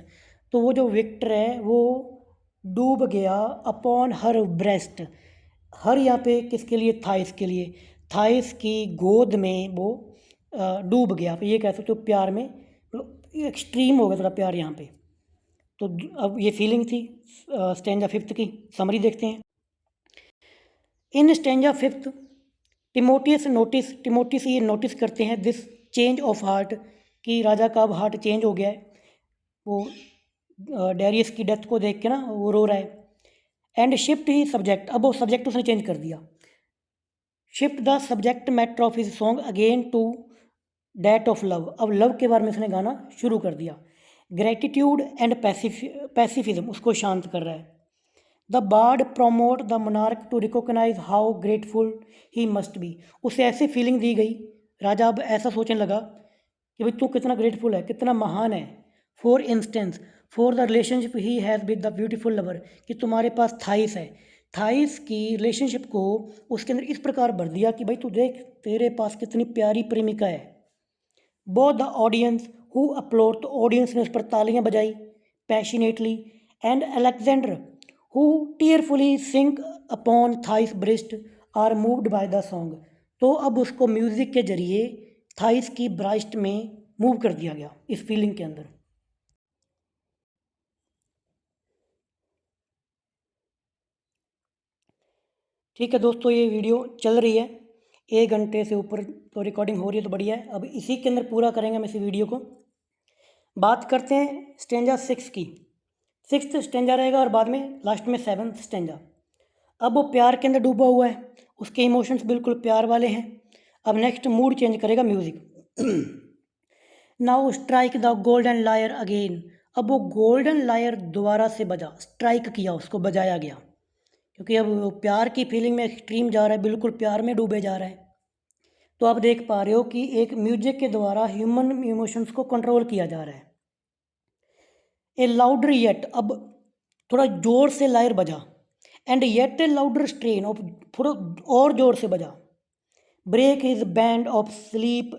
तो वो जो विक्टर है वो डूब गया अपॉन हर ब्रेस्ट, हर यहाँ पे किसके लिए, थाइस के लिए, थाइस की गोद में वो डूब गया। आप ये कह सकते हो प्यार में एक्सट्रीम हो गया थोड़ा प्यार यहाँ पे। तो अब ये फीलिंग थी स्टेंजा फिफ्थ की, समरी देखते हैं। इन स्टेंजा फिफ्थ टिमोटियस ये नोटिस करते हैं दिस चेंज ऑफ हार्ट, कि राजा का अब हार्ट चेंज हो गया है, वो डेरियस की डेथ को देख के ना वो रो रहा है। एंड शिफ्ट ही सब्जेक्ट, अब वो सब्जेक्ट उसने चेंज कर दिया। Shift the subject matter of his song again to that of love, अब लव के बारे में उसने गाना शुरू कर दिया। ग्रेटिट्यूड एंड पैसिफिज्म, उसको शांत कर रहा है। The bard promote the monarch to recognise how grateful he must be, उसे ऐसी फीलिंग दी गई, राजा अब ऐसा सोचने लगा कि भाई तू कितना ग्रेटफुल है, कितना महान है। For instance, for the relationship he has with the beautiful lover, कि तुम्हारे पास थाइस है, थाइस की रिलेशनशिप को उसके अंदर इस प्रकार भर दिया कि भाई तू देख तेरे पास कितनी प्यारी प्रेमिका है। Both the audience who applaud, तो ऑडियंस ने उस पर तालियां बजाई passionately, and Alexander who tearfully sink upon Thais breast are moved by the song. तो अब उसको म्यूज़िक के जरिए थाइस की ब्रास्ट में मूव कर दिया गया इस फीलिंग के अंदर। ठीक है दोस्तों, ये वीडियो चल रही है 1 घंटे से ऊपर, तो रिकॉर्डिंग हो रही है तो बढ़िया है। अब इसी के अंदर पूरा करेंगे हम इसी वीडियो को। बात करते हैं स्टेंजा 6 की। 6th स्टेंजा रहेगा और बाद में लास्ट में 7th स्टेंजा। अब वो प्यार के अंदर डूबा हुआ है, उसके इमोशंस बिल्कुल प्यार वाले हैं। अब नेक्स्ट मूड चेंज करेगा music. Now strike the golden lyre again. अब वो गोल्डन लायर दोबारा से बजा, स्ट्राइक किया, उसको बजाया गया, क्योंकि अब वो प्यार की फीलिंग में एक्सट्रीम जा रहा है, बिल्कुल प्यार में डूबे जा रहा है। तो आप देख पा रहे हो कि एक म्यूजिक के द्वारा ह्यूमन इमोशंस को कंट्रोल किया जा रहा है। ए लाउडर येट, अब थोड़ा जोर से लायर बजा, and yet a louder strain, और थोड़ा और जोर से बजा। Break his band of sleep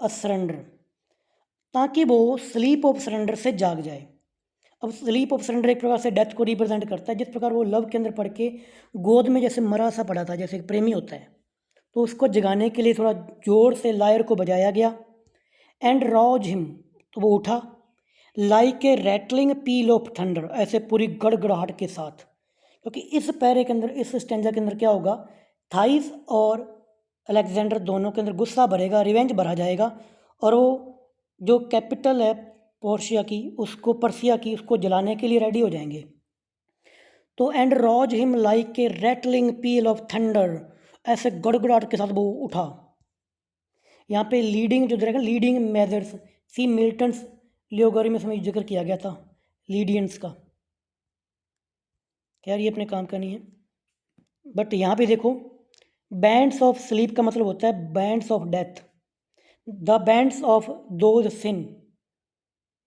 asunder, ताकि वो स्लीप ऑफ सरेंडर से जाग जाए। अब स्लीप ऑफ सरेंडर एक प्रकार से डेथ को रिप्रेजेंट करता है, जिस प्रकार वो लव के अंदर पढ़ के गोद में जैसे मरा सा पड़ा था, जैसे एक प्रेमी होता है, तो उसको जगाने के लिए थोड़ा जोर से लायर को बजाया गया। एंड रॉज हिम, तो वो उठा, like a rattling peel of thunder, ऐसे पूरी गड़गड़ाहट के साथ, क्योंकि इस पैरे के अंदर, इस स्टेंजा के अंदर क्या होगा, थाइस और अलेक्जेंडर दोनों के अंदर गुस्सा भरेगा, रिवेंज भरा जाएगा, और वो जो कैपिटल है पर्शिया की, उसको पर्सिया की, उसको जलाने के लिए रेडी हो जाएंगे। तो and rows him like a rattling peel of thunder, ऐसे गड़गड़ाहट के साथ वो उठा। यहाँ पे लीडिंग जो रहेगा, लीडिंग मेजर्स, सी मिल्टन्स लियोगोरिमस में जिक्र किया गया था लीडियंस का। खैर ये अपने काम का नहीं है, बट यहाँ पे देखो, बैंड्स ऑफ स्लीप का मतलब होता है bands of death, the bands of those sin.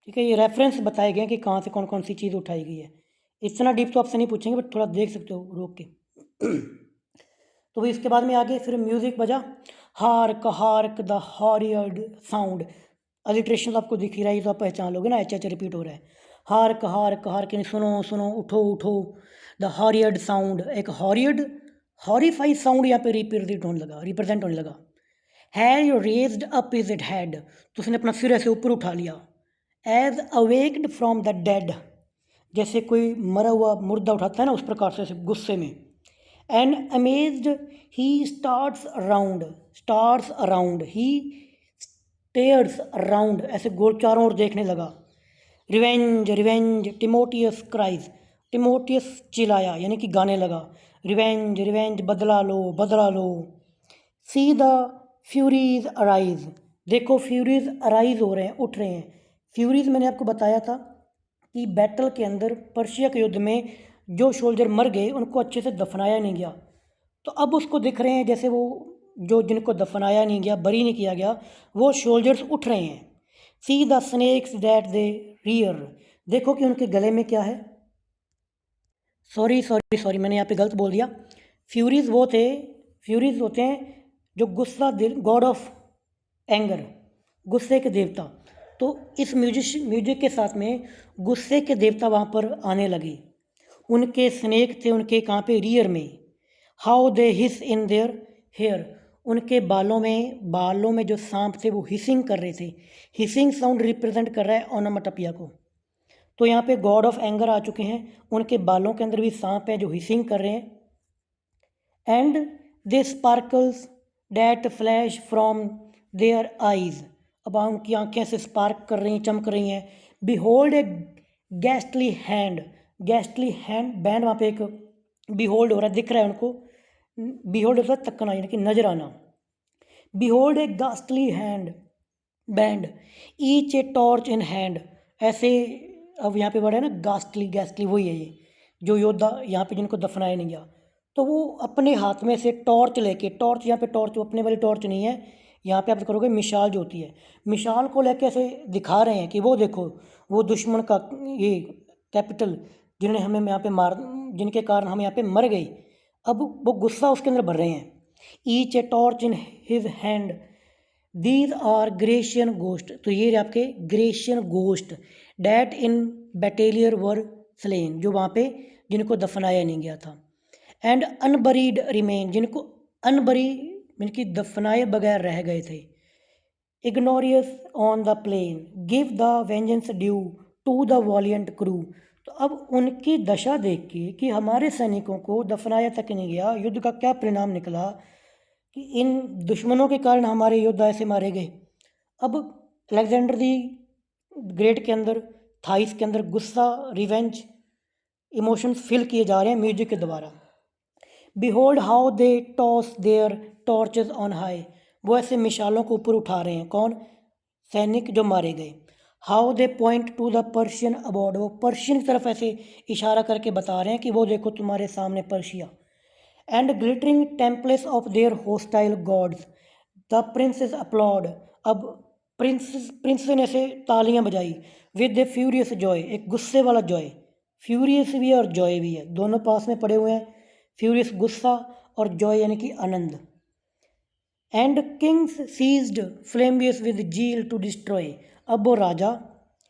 ठीक है, ये रेफरेंस बताए गए हैं कि कहाँ से कौन कौन सी चीज़ उठाई गई है। इतना डीप तो आपसे नहीं पूछेंगे, बट थोड़ा देख सकते हो रोक के। तो भी इसके बाद में आगे फिर म्यूज़िक बजा, हार्क द हॉरियड साउंड। अलिट्रेशन तो आपको दिख ही रहा है, तो आप पहचान लोगे ना, एच रिपीट हो रहा है। हार्क हार्क यानी सुनो सुनो, उठो उठो। द हॉरियड साउंड, एक हॉरियड हॉरीफाइड साउंड यहाँ पे रिप्रेजेंट होने लगा। Had raised up his head, तो उसने अपना सिर ऐसे ऊपर उठा लिया। एज अवेक्ड फ्रॉम द डेड, जैसे कोई मरा हुआ मुर्दा उठाता है ना, उस प्रकार से गुस्से में। And amazed he stars around, he stairs around, ऐसे गोल चारों ओर देखने लगा। रिवेंज रिवेंज टिमोटियस क्राइज, टिमोटियस चिल्लाया यानी कि गाने लगा, रिवेंज रिवेंज, बदला लो बदला लो। सी द फ्यूरीज अराइज, देखो फ्यूरीज अराइज हो रहे हैं, उठ रहे हैं। फ्यूरीज मैंने आपको बताया था कि बैटल के अंदर, पर्शिया के युद्ध में जो सोल्जर मर गए उनको अच्छे से दफनाया नहीं गया, तो अब उसको दिख रहे हैं जैसे वो जो जिनको दफनाया नहीं गया, बरी नहीं किया गया, वो सोल्जर्स उठ रहे हैं। See the snakes that they rear, देखो कि उनके गले में क्या है। सॉरी मैंने यहाँ पे गलत बोल दिया। फ्यूरीज होते हैं जो गुस्सा दिल, गॉड ऑफ एंगर, गुस्से के देवता। तो इस म्यूजिक के साथ में गुस्से के देवता वहाँ पर आने लगे। उनके स्नेक थे उनके कहाँ पे, रियर में। How they hiss in their hair, उनके बालों में जो सांप थे वो हिसिंग कर रहे थे। हिसिंग साउंड रिप्रेजेंट कर रहा है ओनोमाटोपिया को। तो यहाँ पे गॉड ऑफ एंगर आ चुके हैं, उनके बालों के अंदर भी सांप है जो हिसिंग कर रहे हैं। And they sparkles that flash from their eyes, अब उनकी आंखें से स्पार्क कर रही हैं, चमक रही हैं। बिहोल्ड ए गैस्टली हैंड, बैंड वहाँ पे एक बिहोल्ड हो रहा है, दिख रहा है उनको। बिहोल्ड होता है तकना यानी कि नजर आना। Behold a ghastly hand band, each a torch in hand, ऐसे। अब यहाँ पे वर्ड है ना गास्टली वही है ये जो योद्धा यहाँ पे जिनको दफनाया नहीं गया, तो वो अपने हाथ में से टॉर्च लेके, टॉर्च यहाँ पे टॉर्च अपने वाली टॉर्च नहीं है, यहाँ पे आप करोगे मिसाल जो होती है, मिसाल को लेके ऐसे दिखा रहे हैं कि वो देखो वो दुश्मन का ये कैपिटल जिन्होंने हमें यहाँ पे जिनके कारण हम यहाँ पे मर गए, अब वो गुस्सा उसके अंदर भर रहे हैं। Each a torch in his hand, these are Grecian ghost, तो ये आपके Grecian ghost that in battle were slain, जो वहाँ पे जिनको दफनाया नहीं गया था। एंड अनबरीड रिमेन, जिनको अनबरी जिनकी दफनाए बगैर रह गए थे। Inglorious on the plain, give the vengeance due to the valiant crew, तो अब उनकी दशा देख के कि हमारे सैनिकों को दफनाया तक नहीं गया, युद्ध का क्या परिणाम निकला कि इन दुश्मनों के कारण हमारे योद्धा ऐसे मारे गए। अब अलेक्जेंडर दी ग्रेट के अंदर, थाइस के अंदर गुस्सा, रिवेंज, इमोशंस फिल किए जा रहे हैं म्यूजिक के द्वारा। Behold how they toss their torches on high, वो ऐसे मिसालों को ऊपर उठा रहे हैं, कौन? सैनिक जो मारे गए। How they point to the Persian अबॉर्ड, वो पर्शियन की तरफ ऐसे इशारा करके बता रहे हैं कि वो देखो तुम्हारे सामने Persia. And glittering temples of their hostile gods, the princes applaud, अब प्रिंस ने से तालियां बजाई। विद ए फ्यूरियस जॉय, एक गुस्से वाला जॉय, फ्यूरियस भी है और जॉय भी है, दोनों पास में पड़े हुए हैं। फ्यूरियस गुस्सा और जॉय यानी कि आनंद। And kings seized flambeau with zeal to destroy, अब वो राजा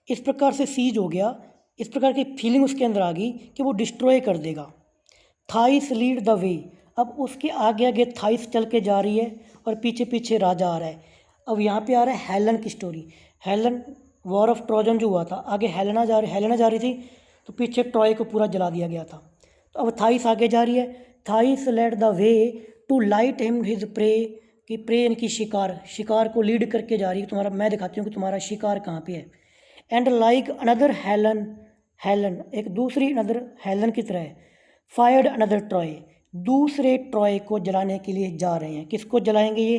इस प्रकार से सीज हो गया, इस प्रकार की फीलिंग उसके अंदर आ गई कि वो डिस्ट्रॉय कर देगा। थाइस लीड द वे, अब उसके आगे आगे थाइस चल के जा रही है और पीछे पीछे राजा आ रहा है। अब यहाँ पे आ रहा है हेलन की story. Helen war of Trojan जो हुआ था, आगे हेलेना जा रही थी, तो पीछे ट्रॉय को पूरा जला दिया गया था। तो अब थाइस आगे जा रही है। Thais led the way to light him his prey, कि प्रे इनकी शिकार को लीड करके जा रही है, तुम्हारा मैं दिखाती हूँ कि तुम्हारा शिकार कहाँ पे है। एंड लाइक अनदर हेलन एक दूसरी अनदर हेलन की तरह फायर्ड अनदर ट्रॉय, दूसरे ट्रॉय को जलाने के लिए जा रहे हैं। किसको जलाएंगे? ये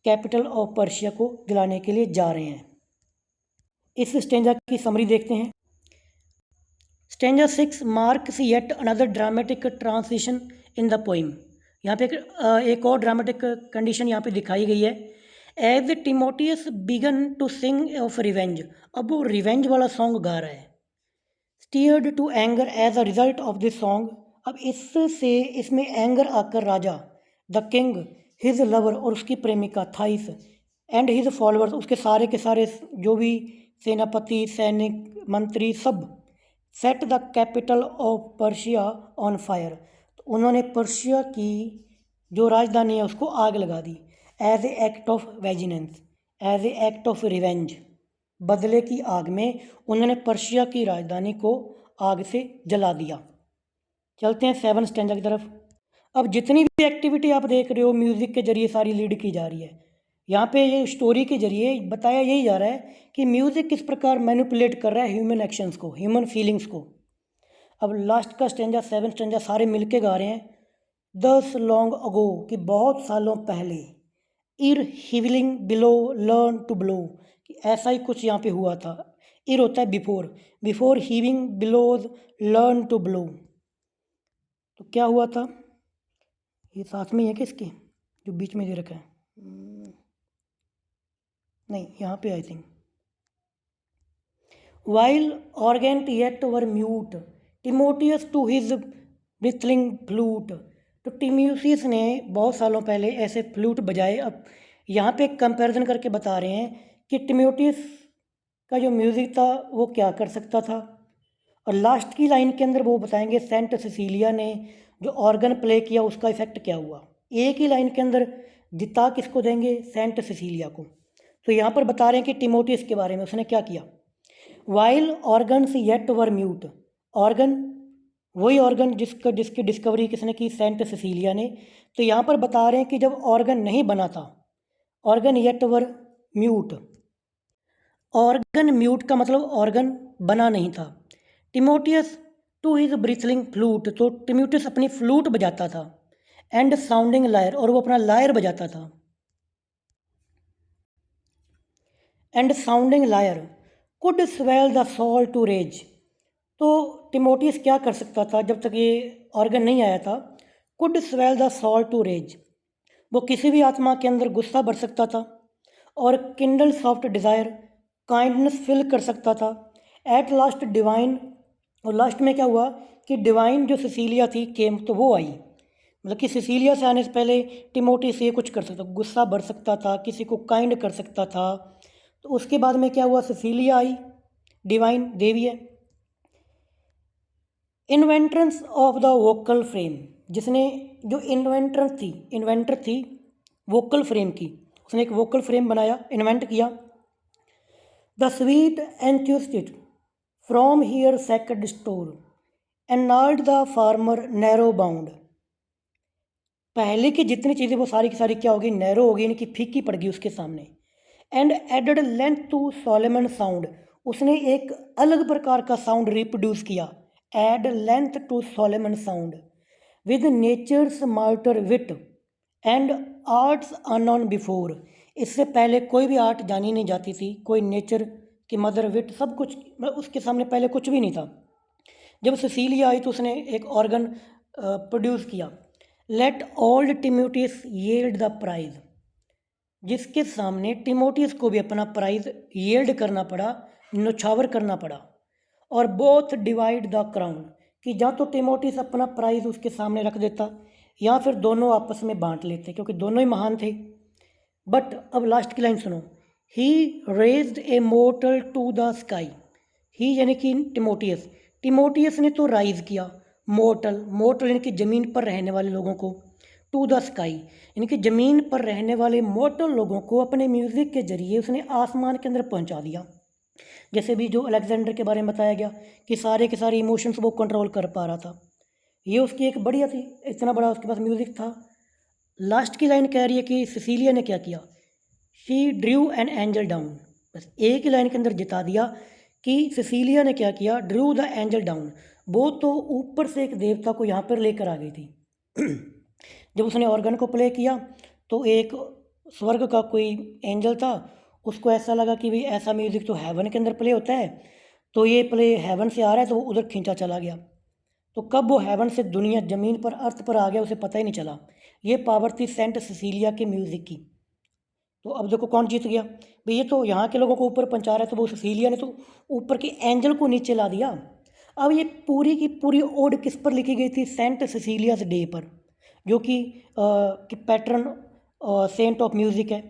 कैपिटल ऑफ पर्शिया को जलाने के लिए जा रहे हैं। इस स्टेंजा की समरी देखते हैं। Stanza 6 marks yet another dramatic transition in the poem, यहाँ पे एक और ड्रामेटिक कंडीशन यहाँ पे दिखाई गई है। As Timotheus began to sing of revenge, अब वो रिवेंज वाला सॉन्ग गा रहा है। Stirred to anger as a result of this song, अब इसमें एंगर आकर राजा, द किंग, हिज लवर और उसकी प्रेमिका थाइस, एंड हिज फॉलोअर्स, उसके सारे के सारे जो भी सेनापति, सैनिक, मंत्री, सब, set the capital of Persia on fire, तो उन्होंने पर्शिया की जो राजधानी है उसको आग लगा दी। As a act of vengeance, as a act of revenge, बदले की आग में उन्होंने पर्शिया की राजधानी को आग से जला दिया। चलते हैं 7 स्टैंजा की तरफ। अब जितनी भी एक्टिविटी आप देख रहे हो म्यूज़िक के जरिए सारी लीड की जा रही है। यहाँ पे ये स्टोरी के जरिए बताया यही जा रहा है कि म्यूज़िक किस प्रकार मैनिपुलेट कर रहा है ह्यूमन एक्शंस को, ह्यूमन फीलिंग्स को। अब लास्ट का स्टैंजा 7 स्टैंजा सारे मिलके गा रहे हैं। दस लॉन्ग अगो, कि बहुत सालों पहले, इर हिवलिंग बिलो लर्न टू ब्लो, कि ऐसा ही कुछ यहाँ पे हुआ था। इर होता है before, before heaving bellows learn to blow, तो क्या हुआ था? ये साथ में ही है कि इसके जो बीच में दे रखा है? नहीं, यहाँ पे I think. While organ yet were mute Timotheus to his breathing flute, तो टिम्यूसियस ने बहुत सालों पहले ऐसे फ्लूट बजाए। अब यहाँ पे कंपैरिजन करके बता रहे हैं कि टिमोटियस का जो म्यूज़िक था वो क्या कर सकता था। और लास्ट की लाइन के अंदर वो बताएंगे सेंट सिसिलिया ने जो ऑर्गन प्ले किया उसका इफेक्ट क्या हुआ। एक ही लाइन के अंदर जिता किसको देंगे? सेंट सिसिलिया को। तो यहाँ पर बता रहे हैं कि टिमोटियस के बारे में उसने क्या किया। While organs yet were mute, organ वही ऑर्गन जिसकी डिस्कवरी किसने की? सेंट सिसिलिया ने। तो यहाँ पर बता रहे हैं कि जब ऑर्गन नहीं बना था, organ yet were mute, organ mute का मतलब ऑर्गन बना नहीं था। टिमोटियस टू हिज ब्रीथलिंग फ्लूट, तो टिमोटियस अपनी फ्लूट बजाता था। एंड साउंडिंग लायर, और वो अपना लायर बजाता था। And sounding lyre could swell the soul to rage, तो टिमोटियस क्या कर सकता था जब तक ये ऑर्गन नहीं आया था? Could swell the soul to rage, वो किसी भी आत्मा के अंदर गुस्सा भर सकता था। और kindle soft desire, kindness fill कर सकता था। एट लास्ट डिवाइन, और लास्ट में क्या हुआ कि डिवाइन जो सिसिलिया थी केम, तो वो आई, मतलब कि सिसिलिया से आने से पहले टिमोथी से कुछ कर सकता, गुस्सा बढ़ सकता था, किसी को काइंड कर सकता था। तो उसके बाद में क्या हुआ, सिसिलिया आई, डिवाइन देवी है। Inventress of the vocal frame, जिसने जो इन्वेंटर थी वोकल फ्रेम की, उसने एक वोकल फ्रेम बनाया, इन्वेंट किया। The sweet enthusiast from her sacred store enlarged the former narrow bound. पहले की जितनी चीज़ें वो सारी की सारी क्या होगी, नैरो होगी, इनकी फीकी पड़ गई उसके सामने। And added length to solemn sound, उसने एक अलग प्रकार का साउंड रिप्रोड्यूस किया, add length to solemn sound with nature's mother wit and arts unknown before. इससे पहले कोई भी आर्ट जानी नहीं जाती थी, कोई नेचर की मदर विट सब कुछ, उसके सामने पहले कुछ भी नहीं था। जब सिसिलिया आई तो उसने एक ऑर्गन प्रोड्यूस किया, let old Timotheus yield the prize, जिसके सामने टिमोथियस को भी अपना प्राइज यील्ड करना पड़ा, न्यौछावर करना पड़ा। और बोथ डिवाइड द क्राउन, कि या तो टिमोथियस अपना प्राइज उसके सामने रख देता या फिर दोनों आपस में बांट लेते, क्योंकि दोनों ही महान थे। बट अब लास्ट की लाइन सुनो, he raised a mortal to the sky, he यानी कि टिमोथियस ने तो राइज किया मोर्टल यानी कि ज़मीन पर रहने वाले लोगों को, टू द स्काई यानी कि ज़मीन पर रहने वाले मोर्टल लोगों को अपने म्यूज़िक के ज़रिए उसने आसमान के अंदर पहुंचा दिया। जैसे भी जो अलेक्जेंडर के बारे में बताया गया कि सारे के सारे इमोशंस वो कंट्रोल कर पा रहा था, ये उसकी एक बढ़िया थी, इतना बड़ा उसके पास म्यूज़िक था। लास्ट की लाइन कह रही है कि सिसिलिया ने क्या किया, she Drew an angel down, बस एक ही लाइन के अंदर जिता दिया कि सिसिलिया ने क्या किया, ड्रू द एंजल डाउन, वो तो ऊपर से एक देवता को यहाँ पर लेकर आ गई थी। जब उसने ऑर्गन को प्ले किया तो एक स्वर्ग का कोई एंजल था, उसको ऐसा लगा कि भाई ऐसा म्यूज़िक तो हेवन के अंदर प्ले होता है, तो ये प्ले हेवन से आ रहा है, तो वो उधर खींचा चला गया। तो कब वो हेवन से दुनिया ज़मीन पर अर्थ पर आ गया उसे पता ही नहीं चला। ये पावर थी सेंट सिसिलिया के म्यूज़िक की। तो अब देखो कौन जीत गया भाई, ये तो यहाँ के लोगों को ऊपर पहुँचा रहा है, तो वो सिसिलिया ने तो ऊपर के एंजल को नीचे ला दिया। अब ये पूरी की पूरी ओड किस पर लिखी गई थी, सेंट सिसिलियास डे पर, जो कि पैटर्न सेंट ऑफ म्यूज़िक है।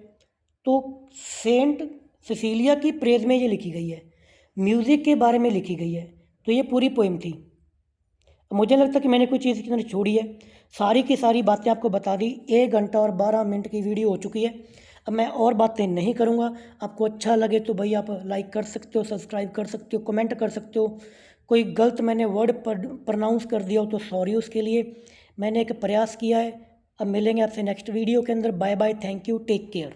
तो सेंट सिसिलिया की प्रेज में ये लिखी गई है, म्यूज़िक के बारे में लिखी गई है। तो ये पूरी पोइम थी। मुझे लगता कि मैंने कोई चीज़ कितनी छोड़ी है, सारी की सारी बातें आपको बता दी। 1 घंटा और 12 मिनट की वीडियो हो चुकी है, अब मैं और बातें नहीं करूँगा। आपको अच्छा लगे तो भाई आप लाइक कर सकते हो, सब्सक्राइब कर सकते हो, कमेंट कर सकते हो। कोई गलत मैंने वर्ड प्रोनाउंस कर दिया हो तो सॉरी, उसके लिए मैंने एक प्रयास किया है। अब मिलेंगे आपसे नेक्स्ट वीडियो के अंदर। Bye bye, thank you, take care.